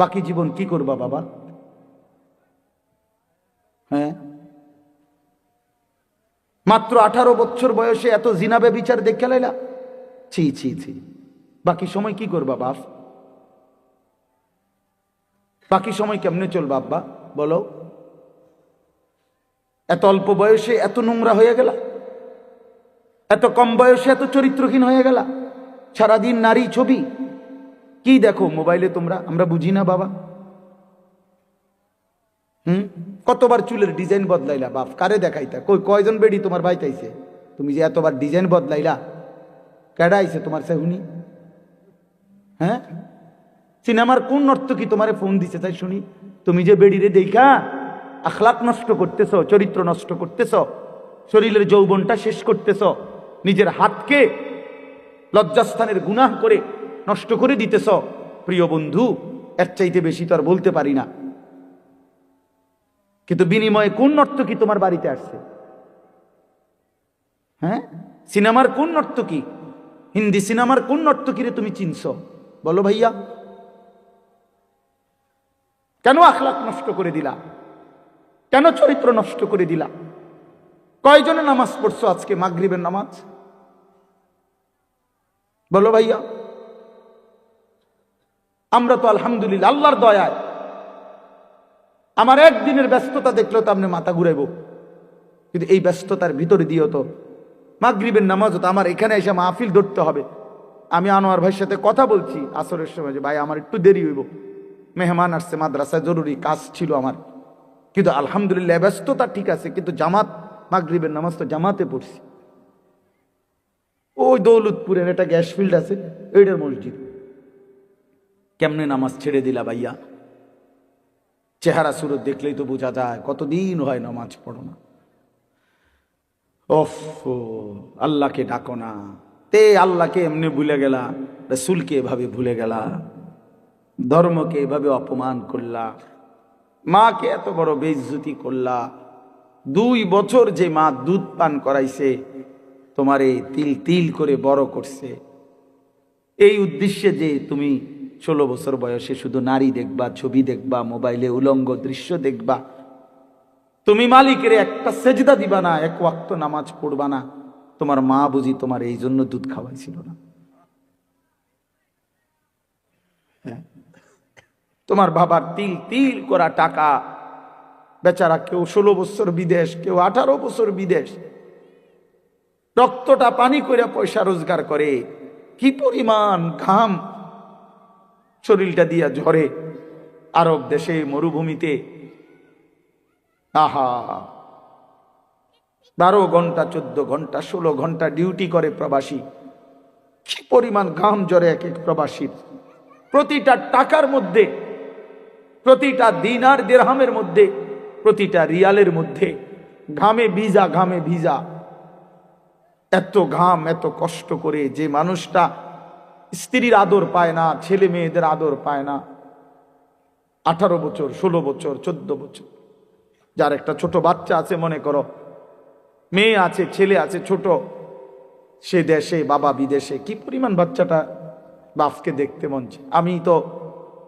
বাকি জীবন কি করবা বাবা? হ্যাঁ, মাত্র 18 বছর বয়সে এত জিনা ব্যভিচার দেখে লাইলা, ছি ছি ছি। বাকি সময় কি করবা বাপ? বাকি সময় কেমনে চলবা আব্বা বলো? এত অল্প বয়সে এত নোংরা হয়ে গেলা, এত কম বয়সে এত চরিত্রহীন হয়ে গেলা। সারাদিন নারী ছবি কি দেখো মোবাইলে তোমরা, আমরা বুঝি না বাবা। কতবার চুলের ডিজাইন বদলাইলা বাপ, কারে দেখাইতা? কয়জন বেডি তোমার বাইতাইছে? তুমি যে এতবার ডিজাইন বদলাইলা, কেডা আইছে তোমার সেহুনি? হ্যাঁ, সিনেমার কোন নর্তকী তোমারে ফোন দিছে তাই শুনি? তুমি যে বেডিরে দেখা আখলাক নষ্ট করতেছ, চরিত্র নষ্ট করতেছ, শরীরের যৌবনটা শেষ করতেছ, নিজের হাতকে লজ্জাস্থানের গুনাহ করে নষ্ট করে দিতেছ। প্রিয় বন্ধু, এর চাইতে বেশি তো আর বলতে পারি না। কিন্তু বিনিময়ে কোন নর্তকী তোমার বাড়িতে আসছে? হ্যাঁ, সিনেমার কোন নর্তকী, হিন্দি সিনেমার কোন নর্তকীরে তুমি চিনছ বলো ভাইয়া? কেন আখলাক নষ্ট করে দিলা? কেন চরিত্র নষ্ট করে দিলা? কয়জনে নামাজ পড়ছো আজকে, মাগরিবের নামাজ বলো ভাইয়া? আমরা তো আলহামদুলিল্লাহ আল্লাহর দয়ায়, আমার একদিনের ব্যস্ততা দেখলেও তো আপনি মাথা ঘুরাইব, কিন্তু এই ব্যস্ততার ভিতরে দিয়েও তো মাগরিবের নামাজ হতো। আমার এখানে এসে মাহফিল ধরতে হবে। আমি আনোয়ার ভাইয়ের সাথে কথা বলছি আসরের সময় যে ভাই আমার একটু দেরি হইব, মেহমান আসছে, মাদ্রাসায় জরুরি কাজ ছিল আমার, কিন্তু আলহামদুলিল্লাহ ব্যস্ততা ঠিক আছে, কিন্তু জামাত, মাগরিবের নামাজ তো জামাতে পড়ছি। ওই দৌলতপুরের একটা গ্যাস ফিল্ড আছে, এইটার মসজিদ। কেমনে নামাজ ছেড়ে দিলা ভাইয়া? চেহারা সুরত দেখলেই তো বোঝা যায় কতদিন হয় নামাজ পড়ো না। ওফ, আল্লাহকে ডাকো না, তে আল্লাহকে এমনি ভুলে গেলা, রাসূলকে এভাবে ভুলে গেলা, ধর্মকে এভাবে অপমান করলা, মাকে এত বড় বেইজ্জতি করলা। 2 বছর যে মা দুধ পান করাইছে, তোমারে তিল তিল করে বড় করছে, এই উদ্দেশ্যে যে তুমি 16 বছর বয়সে শুধু নারী দেখবা, ছবি দেখবা, মোবাইলে উলঙ্গ দৃশ্য দেখবা, তুমি মালিকের একটা সেজদা দিবা না, 1 ওয়াক্ত নামাজ পড়বা না, তোমার মা বুঝি তোমার এই জন্য দুধ খাওয়াইছিল না? তোমার বাবার তিল তিল করা টাকা, বেচারা কেউ 16 বছর বিদেশ, কেউ 18 বছর বিদেশ, রক্তটা পানি করে পয়সা রোজগার করে, কি পরিমাণ ঘাম শরীরটা দিয়া ঝরে আরব দেশে মরুভূমিতে। আহা, 12 ঘন্টা 14 ঘন্টা 16 ঘন্টা ডিউটি করে প্রবাসী, কি পরিমাণ ঘাম ঝরে এক এক প্রবাসীর। প্রতিটা টাকার মধ্যে, প্রতিটা দিনার দিরহামের মধ্যে, প্রতিটা রিয়ালের মধ্যে ঘামে ভিজা, ঘামে ভিজা। এত ঘাম এত কষ্ট করে যে মানুষটা স্ত্রীর আদর পায় না, ছেলে মেয়েদের আদর পায় না, 18 বছর 16 বছর 14 বছর, যার একটা ছোট বাচ্চা আছে, মনে করো মেয়ে আছে ছেলে আছে ছোট, সে দেশে বাবা বিদেশে, কি পরিমাণ বাচ্চাটা বাপকে দেখতে মন চায়। আমি তো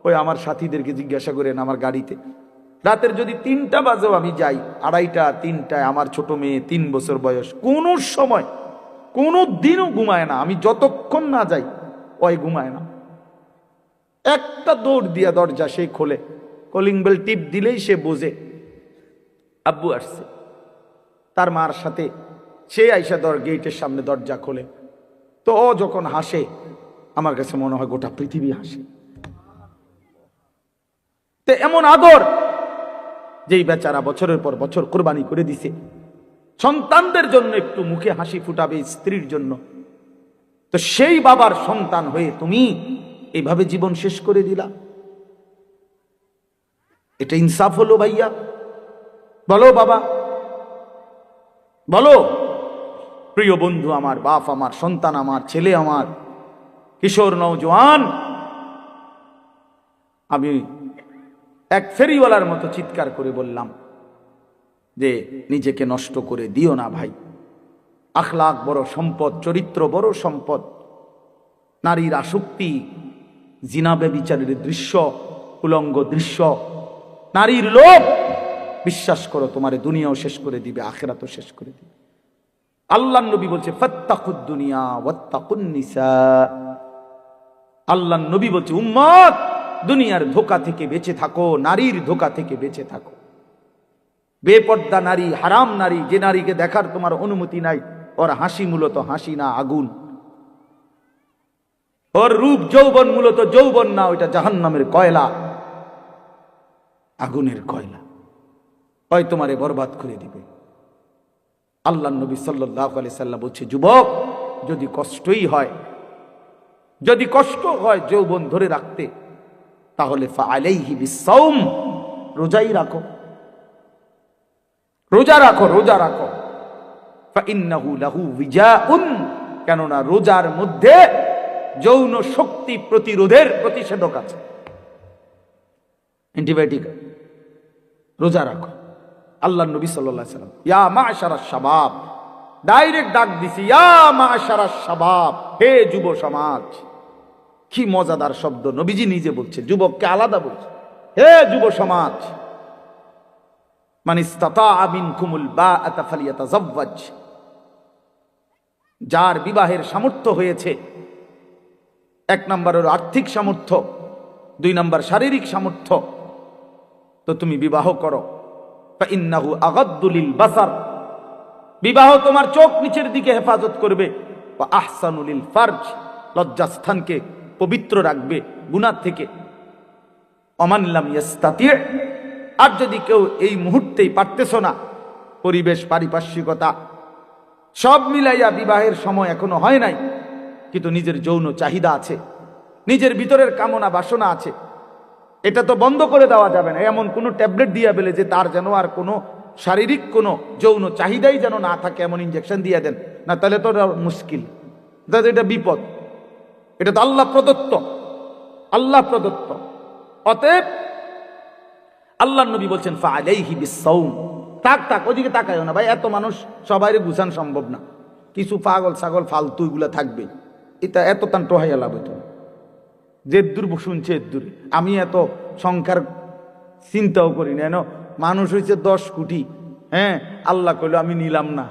ওই আমার সাথীদেরকে জিজ্ঞাসা করেন, আমার গাড়িতে রাতের যদি 3টা বাজেও আমি যাই, 2:30 3টায়, আমার ছোট মেয়ে 3 বছর বয়স, কোন সময় কোনো দিনও ঘুমায় না। আমি যতক্ষণ না যাই ওই ঘুমায় না। একটা দৌড় দিয়া দরজা সে খোলে, কলিং বেল টিপ দিলেই সে বোঝে আব্বু আসছে। তার মার সাথে সে আইসা গেটের সামনে দরজা খোলে, তো ও যখন হাসে আমার কাছে মনে হয় গোটা পৃথিবী হাসে। তো এমন আদর যেই বেচারা বছরের পর বছর কোরবানি করে দিছে সন্তানদের জন্য, একটু মুখে হাসি ফুটাবে স্ত্রীর জন্য, তো সেই বাবার সন্তান হয়ে তুমি এইভাবে জীবন শেষ করে দিলা। এটা ইনসাফ হলো ভাইয়া? বলো বাবা, বলো। প্রিয় বন্ধু আমার, বাপ আমার, সন্তান আমার, ছেলে আমার, কিশোর নওজোয়ান, আমি এক ফেরিওয়ালার মতো চিৎকার করে বললাম যে নিজেকে নষ্ট করে দিও না ভাই। আখলাক বড় সম্পদ, চরিত্র বড় সম্পদ। নারীর আসক্তি, জিনা ব্যভিচারের দৃশ্য, উলঙ্গ দৃশ্য, নারীর লোভ, বিশ্বাস করো তোমার দুনিয়াও শেষ করে দিবে, আখিরাতও শেষ করে দিবে। আল্লাহর নবী বলছে ফাত্তাকুদ দুনিয়া ওয়াত্তাকুন নিসা। আল্লাহর নবী বলছে উম্মত, দুনিয়ার ধোঁকা থেকে বেঁচে থাকো, নারীর ধোঁকা থেকে বেঁচে থাকো। বেপর্দা নারী, হারাম নারী, যে নারীকে দেখার তোমার অনুমতি নাই, ওর হাসি মূলত হাসি না, আগুন। ওর রূপ যৌবন মূলত যৌবন না, ওইটা জাহান্নামের কয়লা, আগুনের কয়লা। ওই তোমারে বরবাদ করে দিবে। আল্লাহর নবী সাল্লাল্লাহু আলাইহি সাল্লাম বলছে যুবক, যদি কষ্টই হয়, যদি কষ্ট হয় যৌবন ধরে রাখতে, তাহলে ফাআলাইহি বিসসাওম, রোজাই রাখো, রোজা রাখো, রোজা রাখো। ফাইন্নাহু লাহু বিজাউন, কেননা রোজার মধ্যে যৌন শক্তি প্রতিরোধের প্রতিষেধক আছে, অ্যান্টিবায়োটিক। রোজা রাখো। আল্লাহর নবী সাল্লাল্লাহু আলাইহি সাল্লাম ইয়া মা'শারাশ শাবাব, ডাইরেক্ট ডাক দিছি, ইয়া মা'শারাশ শাবাব, হে যুব সমাজ। কি মজাদার শব্দ, নবীজি নিজে বলছে, যুবককে আলাদা বলছে, হে যুব সমাজ। মান ইসতাতাআ মিনকুমুল বাআতা ফালিয়াতাযাওয়াজ, যার বিবাহের সামর্থ্য হয়েছে, 1 নম্বর হলো আর্থিক সামর্থ্য, 2 নম্বর শারীরিক সামর্থ্য, তো তুমি বিবাহ করো। ফাইন্নাহু আগাদ্দু লিল বাসার, বিবাহ তোমার চোখ নিচের দিকে হেফাজত করবে। ওয়া আহসানু লিল ফারজ, লজ্জাস্থানকে পবিত্র রাখবে গুনাহ থেকে। ওমান লাম ইয়াস্তাতি, আর যদি কেউ এই মুহূর্তেই পারতেছো না, পরিবেশ পারিপার্শ্বিকতা সব মিলাইয়া বিবাহের সময় এখনো হয় নাই, কিন্তু নিজের যৌন চাহিদা আছে, নিজের ভিতরের কামনা বাসনা আছে, এটা তো বন্ধ করে দেওয়া যাবে না। এমন কোনো ট্যাবলেট দিয়া বেলে যে তার যেন আর কোনো শারীরিক কোনো যৌন চাহিদাই যেন না থাকে, এমন ইনজেকশন দিয়ে দেন না, তাহলে তো মুশকিল, তাহলে এটা বিপদ। এটা তো আল্লাহ প্রদত্ত, আল্লাহ প্রদত্ত। অতএব আল্লাহর নবী বলছেন ফাআলাইহি বিসসাওম। তাক ওদিকে তাকায়ও না ভাই, এত মানুষ সবাইরে গুছান সম্ভব না, কিছু পাগল ছাগল ফালতু এগুলা থাকবে, এটা এত তান টোহাইয়া লাভ হতো। যে দূর শুনছে দূর, আমি এত সংখ্যার চিন্তাও করি না। মানুষ হয়েছে 10 কোটি, হ্যাঁ, আল্লাহ কইলো আমি নিলাম না,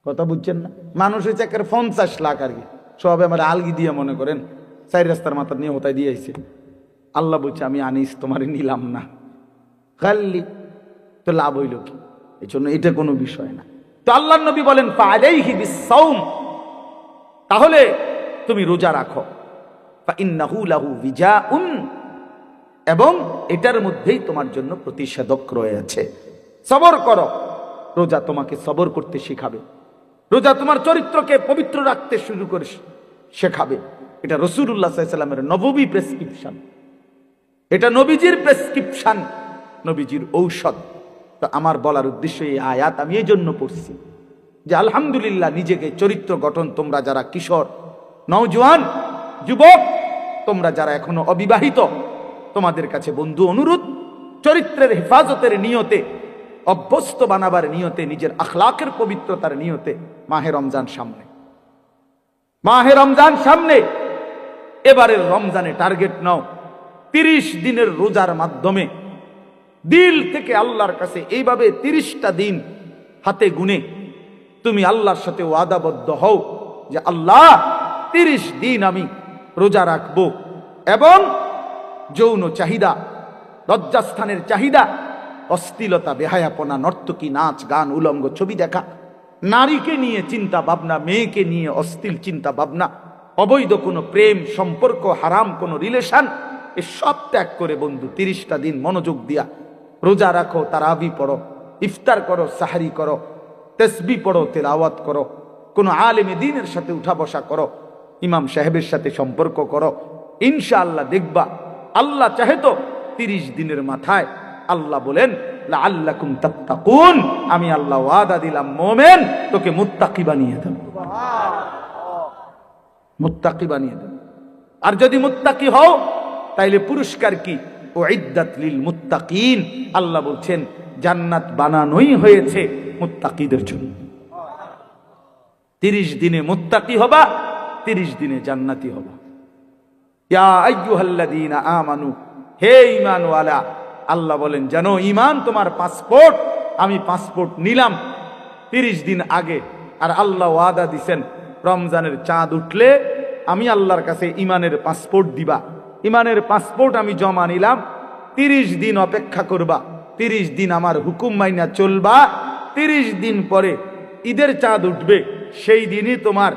কথা বুঝছেন না? মানুষ হয়েছে 50 লাখ আর কি, সব আমার আলগি দিয়ে মনে করেন 4 রাস্তার মাথা নিয়ে হতাই দিয়েছে। আল্লাহ বলছে আমি আনিস তোমারে নিলাম না, খালি তো লাভ হইল কি? এই জন্য এটা কোনো বিষয় না। তো আল্লাহর নবী বলেন ফাআলাইহি বিসসাওম, তাহলে তুমি রোজা রাখো। ফাইন্নাহু লাহু বিজাউন, এবং এটার মধ্যেই তোমার জন্য প্রতিষেধক রয়েছে। সবর করো, রোজা তোমাকে সবর করতে শেখাবে, রোজা তোমার চরিত্রকে পবিত্র রাখতে শুরু করে শেখাবে। এটা রাসূলুল্লাহ সাল্লাল্লাহু আলাইহি ওয়াসাল্লামের নববী প্রেসক্রিপশন, এটা নবীজির প্রেসক্রিপশন, নবীজির ঔষধ। তো আমার বলার উদ্দেশ্য এই আয়াত আমি এই জন্য পড়ছি যে আলহামদুলিল্লাহ নিজেকে চরিত্র গঠন, তোমরা যারা কিশোর, নওজোয়ান, যুবক, তোমরা যারা এখনো অবিবাহিত, তোমাদের কাছে বন্ধু অনুরোধ, চরিত্রের হেফাজতের নিয়তে, অভ্যস্ত বানাবার নিয়তে, নিজের আখলাকের পবিত্রতার নিয়তে মাহে রমজান সামনে, মাহে রমজান সামনে। এবারের রমজানে টার্গেট নাও 30 দিনের রোজার মাধ্যমে দিল থেকে আল্লাহর কাছে এইভাবে 30টা দিন হাতে গুনে তুমি আল্লাহর সাথে ওয়াদাবদ্ধ হও যে আল্লাহ 30 দিন আমি রোজা রাখবো, এবং যৌন চাহিদা, লজ্জাস্থানের চাহিদা, অশ্লীলতা, বেহায়াপনা, নর্তকী, নাচ গান, উলঙ্গ ছবি দেখা, নারীকে নিয়ে চিন্তা ভাবনা, মেয়েকে নিয়ে অশ্লীল চিন্তা ভাবনা, অবৈধ কোনো প্রেম সম্পর্ক, হারাম কোনো রিলেশন, এ সব ত্যাগ করে বন্ধু 30টা দিন মনোযোগ দিয়া রোজা রাখো, তারাবি পড়ো, ইফতার করো, সাহারি করো, তসবি পড়ো, তেলাওয়াত করো, কোনো আলেমে দ্বীনের সাথে উঠা বসা করো, ইমাম সাহেবের সাথে সম্পর্ক করো। ইনশাআল্লাহ দেখবা আল্লাহ চাহে তো 30 দিনের মাথায় আল্লাহ বলেন লাআল্লাকুম তাত্তাকুন, আমি আল্লাহ ওয়াদা দিলাম মোমেন তোকে মুত্তাকি বানিয়ে দেব, মুত্তাকি বানিয়ে দেব। আর যদি মুত্তাকি হও তাইলে পুরস্কার কি? উইদ্দাত লিল মুত্তাকিন, আল্লাহ বলছেন জান্নাত বানানোই হয়েছে মুত্তাকিদের জন্য। 30 দিনে মুত্তাকি হবা, 30 দিনে জান্নাতি হবা। ইয়া আইয়ুহাল্লাযীনা আমানু, হে ঈমানওয়ালা, আল্লাহ বলেন জানো ঈমান তোমার পাসপোর্ট, আমি পাসপোর্ট নিলাম 30 দিন আগে, আর আল্লাহ ওয়াদা দিছেন রমজানের চাঁদ উঠলে আমি আল্লাহর কাছে ঈমানের পাসপোর্ট দিবা। ঈমানের পাসপোর্ট আমি জমা নিলাম, 30 দিন অপেক্ষা করবা, 30 দিন আমার হুকুম মাইনা চলবা, 30 দিন পরে ঈদের চাঁদ উঠবে, সেই দিনই তোমার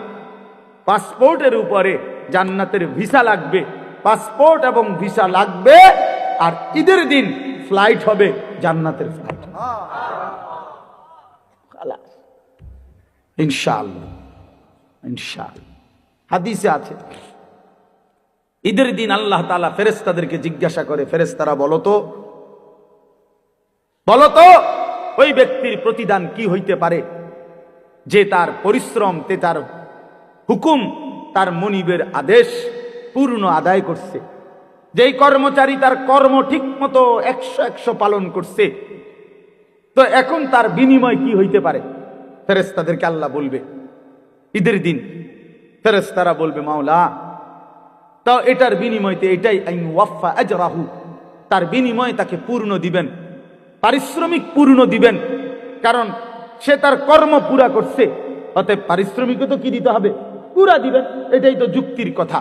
পাসপোর্টের উপরে জান্নাতের ভিসা লাগবে, পাসপোর্ট এবং ভিসা লাগবে, আর ঈদের দিন ফ্লাইট হবে জান্নাতের ফ্লাইট, ইনশাআল্লাহ, ইনশাআল্লাহ। হাদিসে আছে ঈদের দিন আল্লাহ তাআলা ফেরেশতাদেরকে জিজ্ঞাসা করে, ফেরেশতারা বলো তো ওই ব্যক্তির প্রতিদান কি হইতে পারে যে তার পরিশ্রম, তার হুকুম, তার মনিবের আদেশ পূর্ণ আদায় করছে, যেই কর্মচারী তার কর্ম ঠিক মতো 100 পালন করছে, তো এখন তার বিনিময় কি হইতে পারে? ফেরেশতাদেরকে আল্লাহ বলবে ঈদের দিন, ফেরেশতারা বলবে মাওলা তাও এটার বিনিময়তে এটাই আইন ওয়াফা আজরাহু, তার বিনিময় তাকে পূর্ণ দিবেন, পারিশ্রমিক পূর্ণ দিবেন, কারণ সে তার কর্ম পুরা করছে, অতএব পারিশ্রমিকও তো কি দিতে হবে? পুরা দিবেন, এটাই তো যুক্তির কথা।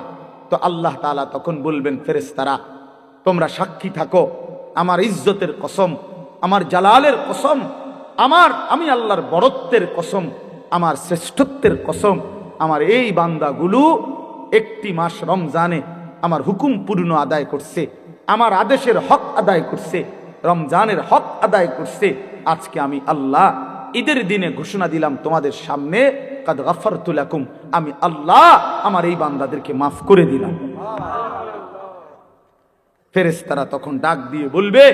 তো আল্লাহ তাআলা তখন বলবেন ফেরেশতারা তোমরা সাক্ষী থাকো, আমার ইজ্জতের কসম, আমার জালালের কসম, আমি আল্লাহর বড়ত্বের কসম, আমার শ্রেষ্ঠত্বের কসম, আমার এই বান্দাগুলো একটি মাস রমজানে আমার হুকুম পূর্ণ আদায় করছে, আমার আদেশের হক আদায় করছে, রমজানের হক আদায় করছে। আজকে আমি আল্লাহ ঈদের দিনে ঘোষণা দিলাম তোমাদের সামনে, কাদ গাফারতু লাকুম, আমি আল্লাহ আমার এই বান্দাদেরকে মাফ করে দিলাম। ফেরেশতারা তখন ডাক দিয়ে বলবে,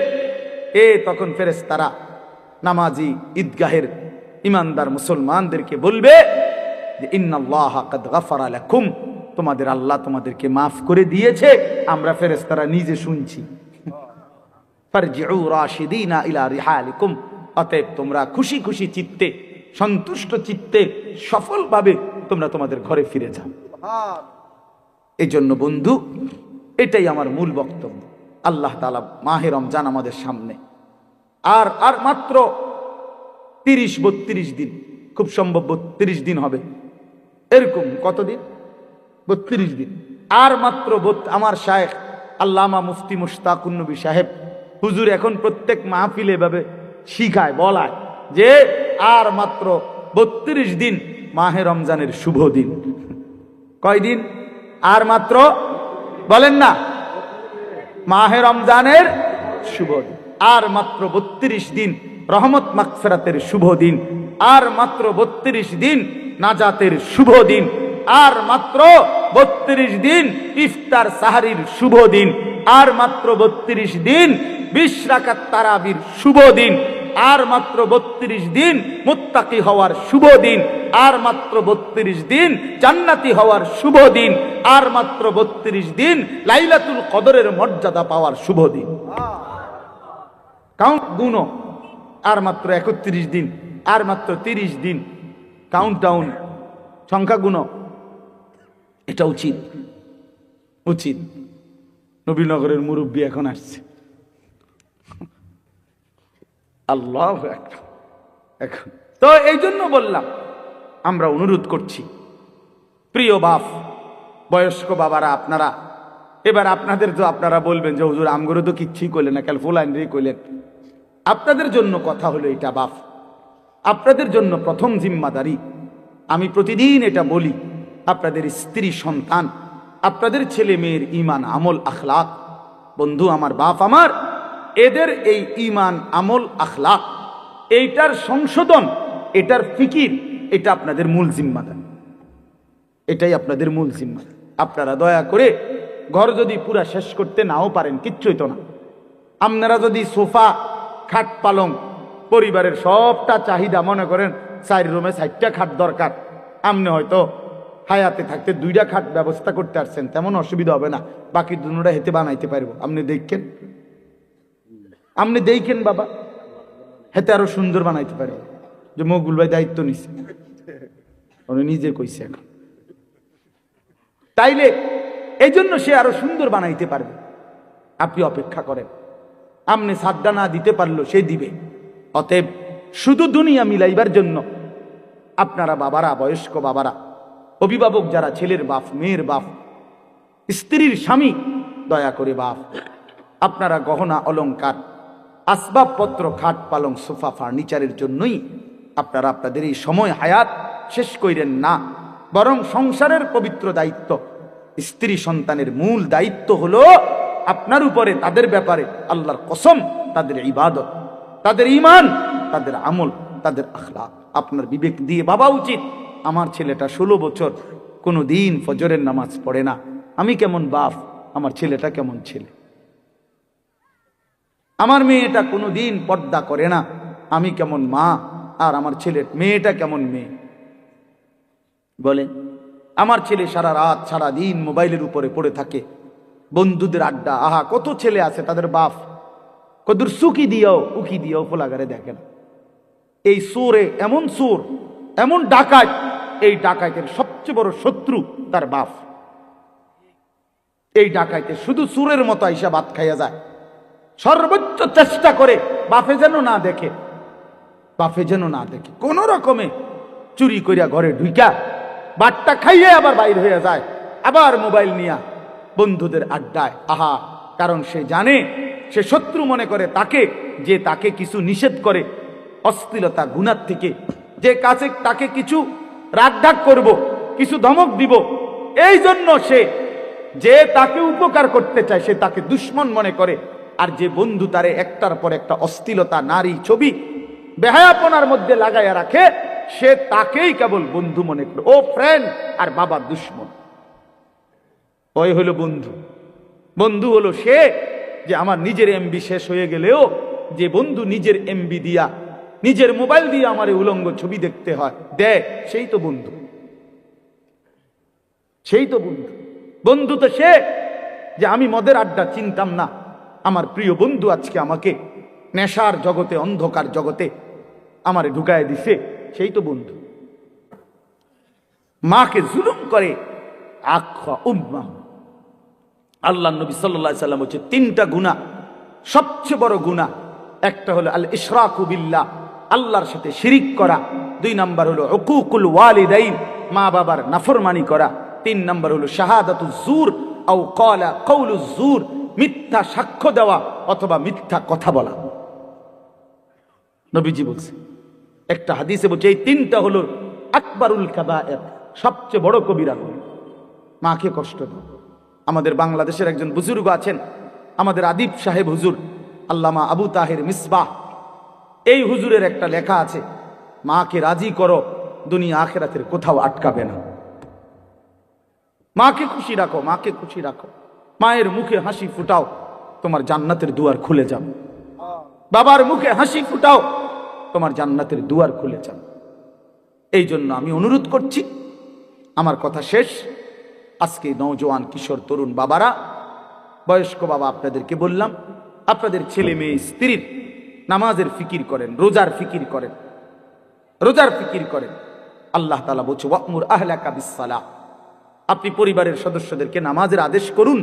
তখন ফেরেশতারা নামাজি ঈদগাহের ইমানদার মুসলমানদেরকে বলবে যে ইন্নাল্লাহা কাদ গাফারা লাকুম, তোমাদের আল্লাহ তোমাদেরকে মাফ করে দিয়েছে। আমরা ফেরেশতারা নিজে শুনছি। ফারজিউ রাশিদিনা ইলা রিহালিকুম, অতএব তোমরা খুশি খুশি চিত্তে, সন্তুষ্ট চিত্তে, সফলভাবে তোমরা তোমাদের ঘরে ফিরে যাও। এই জন্য বন্ধু, এটাই আমার মূল বক্তব্য। আল্লাহ তাআলা মাহে রমজান আমাদের সামনে, আর মাত্র 30-32 দিন, খুব সম্ভব 32 দিন হবে, এরকম কতদিন? 32 দিন। আর মাত্র আমার শায়েখ আল্লামা মুফতি মুশতাকুন নবী সাহেব হুজুর এখন প্রত্যেক মাহফিলে এভাবে শিখায়, বলায় যে আর মাত্র 32 দিন মাহে রমজানের শুভ দিন। কয়দিন? আর মাত্র, বলেন না, মাহে রমজানের শুভ দিন। আর মাত্র 32 দিন রহমত মাগফিরাতের শুভ দিন, আর মাত্র 32 দিন নাজাতের শুভ দিন, আর মাত্র 32 দিন ইফতার সাহারির শুভ দিন, আর মাত্র 32 দিন 20 রাকাত তারাবির শুভ দিন, আর মাত্র 32 দিন মুত্তাকি হওয়ার শুভ দিন, আর মাত্র 32 দিন জান্নাতি হওয়ার শুভ দিন, আর মাত্র 32 দিন লাইলাতুল কদরের মর্যাদা পাওয়ার শুভ দিন। কাউন্ট গুনো, আর মাত্র 31 দিন, আর মাত্র 30 দিন, কাউন্ট ডাউন, সংখ্যা গুনো। এটা উচিত, উচিত। নবীনগরের মুরব্বী এখন আসছে, আল্লাহ এখন তো এই জন্য বললাম, আমরা অনুরোধ করছি প্রিয় বাপ, বয়স্ক বাবারা, আপনারা এবার আপনাদের তো আপনারা বলবেন যে হুজুর আমগুলো তো কিচ্ছুই করলেন না, কাল ফুলাইনরেই কইলেন। আপনাদের জন্য কথা হলো এটা বাপ, আপনাদের জন্য প্রথম জিম্মাদারি। আমি প্রতিদিন এটা বলি, আপনাদের স্ত্রী সন্তান, আপনাদের ছেলে মেয়ের ঈমান আমল আখলাক, বন্ধু আমার, বাপ আমার, এদের এই ঈমান আমল আখলাক, এইটার সংশোধন, এটার ফিকির, এটা আপনাদের মূল জিম্মাদারি, এটাই আপনাদের মূল জিম্মাদারি। আপনারা দয়া করে ঘর যদি পুরা শেষ করতে নাও পারেন, কিচ্ছুই তো না, আপনারা যদি সোফা, খাট, পালং, পরিবারের সবটা চাহিদা, মনে করেন 4 রুমে 4টা খাট দরকার, আপনি হয়তো হায়াতে থাকতে 2টা খাট ব্যবস্থা করতে পারছেন, তেমন অসুবিধা হবে না, বাকি দুটোটা হেতে বানাইতে পারবো। আপনি দেখেন, আপনি দেখেন বাবা, হেতে আরো সুন্দর বানাইতে পারবো। যে মকবুল ভাই দায়িত্ব নিছে, উনি নিজে কইছে এখন, তাইলে এই জন্য সে আরো সুন্দর বানাইতে পারবে। আপনি অপেক্ষা করেন, আপনি সাদা না দিতে পারলো সে দিবে। অতএব শুধু দুনিয়া মিলাইবার জন্য আপনারা বাবারা, বয়স্ক বাবারা, অভিভাবক যারা, ছেলের বাপ, মেয়ের বাপ, স্ত্রীর স্বামী, দয়া করে বাপ, আপনারা গহনা অলংকার, আসবাবপত্র, খাট, পালং, সোফা, ফার্নিচারের জন্যই আপনারা আপনাদের এই সময় হায়াত শেষ করেন না, বরং সংসারের পবিত্র দায়িত্ব, স্ত্রী সন্তানের মূল দায়িত্ব হলো আপনার উপরে, তাদের ব্যাপারে আল্লাহর কসম, তাদের ইবাদত, তাদের ঈমান, তাদের আমল, তাদের আখলাক আপনার বিবেক দিয়ে ভাবা উচিত। আমার ছেলেটা 16 বছর কোনো দিন ফজরের নামাজ পড়ে না, আমি কেমন বাপ, আমার ছেলেটা কেমন ছেলে। আমার মেয়েটা কোনো দিন পর্দা করে না, আমি কেমন মা, আর আমার ছেলে, মেয়েটা কেমন মেয়ে। বলেন, আমার ছেলে সারা রাত সারা দিন মোবাইলের উপরে পড়ে থাকে, বন্ধুদের আড্ডা, আহা কত ছেলে আছে তাদের বাপ কদুর সুকি দিয়েও উকি দিয়েও ফোলাগারে দেখেন। এই সুরে এমন সুর, এমন ডাকাত, এই ডাকাতের সবচেয়ে বড় শত্রু তার বাপ। এই ডাকাইতে শুধু সুরের মতো আইসা ভাত খাইয়া যায়, সর্বোচ্চ চেষ্টা করে বাপে যেন না দেখে, বাপে যেন না দেখে, কোন রকমে চুরি করিয়া ঘরে ঢুইকা বাটটা খাইয়ে আবার বাইর হয়ে যায়, আবার মোবাইল নিয়া বন্ধুদের আড্ডায়, আহা, কারণ সে জানে, সে শত্রু মনে করে তাকে, যে তাকে কিছু নিষেধ করে অশ্লীলতা গুনাহ থেকে, যে কাছে তাকে কিছু রাগঢাক করব, কিছু ধমক দিব, এই জন্য সে, যে তাকে উপকার করতে চায় সে তাকে দুশ্মন মনে করে। আর যে বন্ধু তারে একটার পর একটা অশ্লীলতা, নারী, ছবি, বেহায়াপনার মধ্যে লাগাইয়া রাখে, সে তাকেই কেবল বন্ধু মনে করে, ও ফ্রেন্ড, আর বাবা দুশ্মন। ওই হলো বন্ধু। বন্ধু হলো সে, যে আমার নিজের এমবি শেষ হয়ে গেলেও যে বন্ধু নিজের এমবি দিয়া, নিজের মোবাইল দিয়ে আমার উলঙ্গ ছবি দেখতে হয় দেয়, সেই তো বন্ধু, সেই তো বন্ধু। বন্ধু তো সে, যে আমি মদের আড্ডা চিনতাম না, আমার প্রিয় বন্ধু আজকে আমাকে নেশার জগতে, অন্ধকার জগতে আমারে ঢুকায় দিছে, সেই তো বন্ধু। মাকে জুলুম করে আখা উম্মা, আল্লাহ নবী সাল্লাল্লাহু আলাইহি সাল্লাম হচ্ছে 3টা গুনাহ, সবচেয়ে বড় গুনাহ। একটা হলো আল ইশরাকু বিল্লাহ, আল্লাহর সাথে শিরিক করা। 2 নাম্বার হলো উকুকুল ওয়ালিদাইন, মা বাবার নাফরমানি করা। 3 নাম্বার হলো শাহাদাতুজ জুর আও কাউলুজ জুর, মিথ্যা সাক্ষ্য দেওয়া অথবা মিথ্যা কথা বলা। নবীজি বলছে, একটা হাদিসে বলছে এই 3টা হলো আকবারুল কাবায়ের, সবচেয়ে বড় কবিরা গুনাহ। মাকে কষ্ট দাও। আমাদের বাংলাদেশের একজন বুজুর্গ আছেন, আমাদের আদিব সাহেব হুজুর, আল্লামা আবু তাহের মিসবাহ, এই হুজুরের একটা লেখা আছে, মাকে রাজি করো, দুনিয়া আখিরাতের কোথাও আটকাবে না। মাকে খুশি রাখো, মাকে খুশি রাখো, মায়ের মুখে হাসি ফুটাও, তোমার জান্নাতের দুয়ার খুলে যাবে। বাবার মুখে হাসি ফুটাও, তোমার জান্নাতের দুয়ার খুলে যান। এই জন্য আমি অনুরোধ করছি, আমার কথা শেষ। আজকে নওজোয়ান কিশোর তরুণ বাবারা, বয়স্ক বাবা, আপনাদেরকে বললাম, আপনাদের ছেলে মেয়ে স্ত্রীর নামাজের ফিকির করেন, রোজার ফিকির করেন, রোজার ফিকির করেন। আল্লাহ তাআলা বলছে ওয়া'মুর আহলাকা বিসসালাহ, আপনি পরিবারের সদস্যদেরকে নামাজের আদেশ করুন।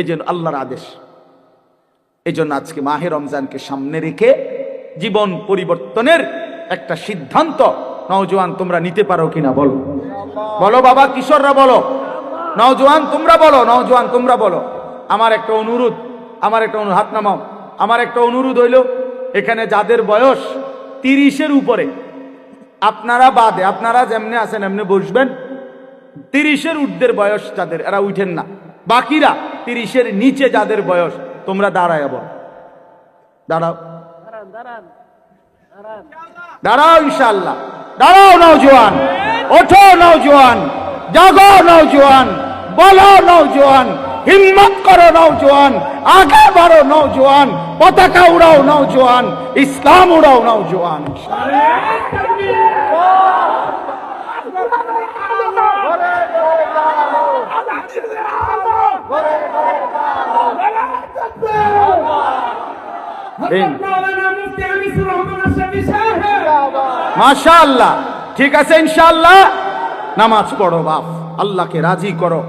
এই জন্য আল্লাহর আদেশ। এই জন্য আজকে মাহে রমজানকে সামনে রেখে জীবন পরিবর্তনের একটা সিদ্ধান্ত নওজোয়ান তোমরা নিতে পারো কিনা বলো, বলো বাবা, কিশোররা বলো, নওজোয়ান তোমরা বলো, নওজোয়ান তোমরা বলো। আমার একটা অনুরোধ, হাত নামাও। আমার একটা অনুরোধ হইল, এখানে যাদের বয়স 30-এর উপরে, আপনারা বাদে, আপনারা যেমনে আছেন এমনি বসবেন। 30-এর ঊর্ধ্বের বয়স যাদের, এরা উঠেন না। বাকিরা 30-এর নিচে যাদের বয়স, তোমরা দাঁড়ায় বল, দাঁড়াও, দাঁড়াও, ইনশাআল্লাহ দাঁড়াও। নওজোয়ান ওঠো, নওজোয়ান জাগো, নওজোয়ান বলো, নওজোয়ান হিম্মত করো, নওজোয়ান আগে বাড়ো, নওজোয়ান পতাকা উড়াও, নওজোয়ান ইসলাম উড়াও, নওজোয়ান। মাশাআল্লাহ, ঠিক আছে, ইনশাআল্লাহ নামাজ পড়ো বাপ, আল্লাহকে রাজি করো,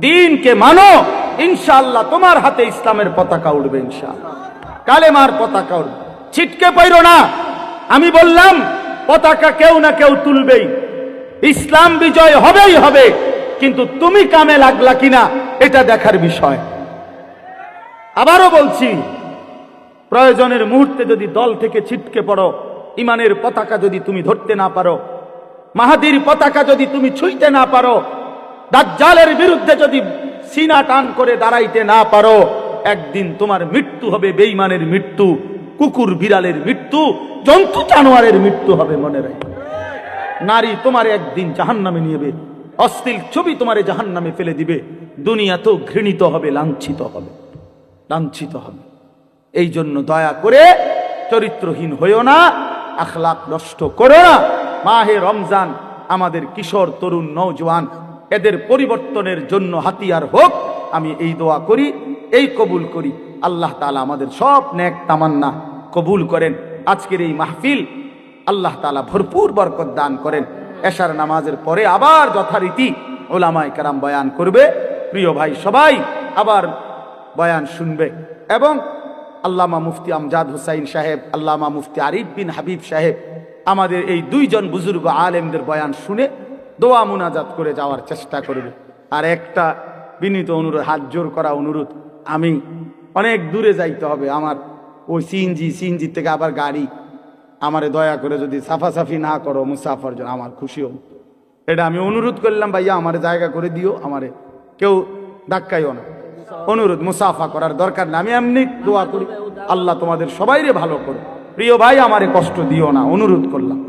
দ্বীনকে মানো, ইনশাআল্লাহ তোমার হাতে ইসলামের পতাকা উঠবে, ইনশাআল্লাহ কালেমার পতাকা উঠবে। ছিটকে পাইরো না, আমি বললাম পতাকা কেউ না কেউ তুলবেই, ইসলাম বিজয় হবেই হবে, কিন্তু তুমি কামে লাগলা কিনা এটা দেখার বিষয়। আবারও বলছি, প্রয়োজনের মুহূর্তে যদি দল থেকে ছিটকে পড়ো, ইমানের পতাকা যদি তুমি ধরতে না পারো, মাহাদির পতাকা যদি তুমি ছুঁইতে না পারো, দাজ্জালের বিরুদ্ধে যদি সিনা টান করে দাঁড়াইতে না পারো, একদিন তোমার মৃত্যু হবে বেঈমানের মৃত্যু, কুকুর বিড়ালের মৃত্যু, জন্তু জানোয়ারের মৃত্যু হবে, মনে রাখো। নারী তোমার একদিন জাহান্নামে নিয়ে, অশ্লীল ছবি তোমারে জাহান্নামে ফেলে দিবে, দুনিয়াতেও ঘৃণিত হবে, লাঞ্ছিত হবে, লাঞ্ছিত হবে। এই জন্য দয়া করে চরিত্রহীন হইও না, আখলাক নষ্ট করো না। মাহে রমজান আমাদের কিশোর তরুণ নওজোয়ান এদের পরিবর্তনের জন্য হাতিয়ার হোক, আমি এই দোয়া করি, এই কবুল করি। আল্লাহ তাআলা আমাদের সব নেক তামান্না কবুল করেন। আজকের এই মাহফিল আল্লাহ তাআলা ভরপুর বরকত দান করেন। এশার নামাজের পরে আবার যথারীতি উলামায়ে কেরাম বয়ান করবে, প্রিয় ভাই সবাই আবার বয়ান শুনবে, এবং আল্লামা মুফতি আমজাদ হুসাইন সাহেব, আল্লামা মুফতি আরিফ বিন হাবিব সাহেব আমাদের এই দুইজন বুজুর্গ আলেমদের বয়ান শুনে দোয়া মুনাজাত করে যাওয়ার চেষ্টা করবে। আর একটা বিনীত অনুরোধ, হাত জোর করা অনুরোধ, আমি অনেক দূরে যাইতে হবে, আমার ওই সিএনজি থেকে আবার গাড়ি, আমারে দয়া করে যদি সাফাসাফি না করো মুসাফার জন্য আমার খুশি হব। এটা আমি অনুরোধ করলাম, ভাইয়া আমারে জায়গা করে দিও, আমারে কেউ ধাক্কাইও না, অনুরোধ, মুসাফা করার দরকার না, আমি এমনি দোয়া করি আল্লাহ তোমাদের সবাইরে ভালো করো। প্রিয় ভাই আমারে কষ্ট দিও না, অনুরোধ করলাম।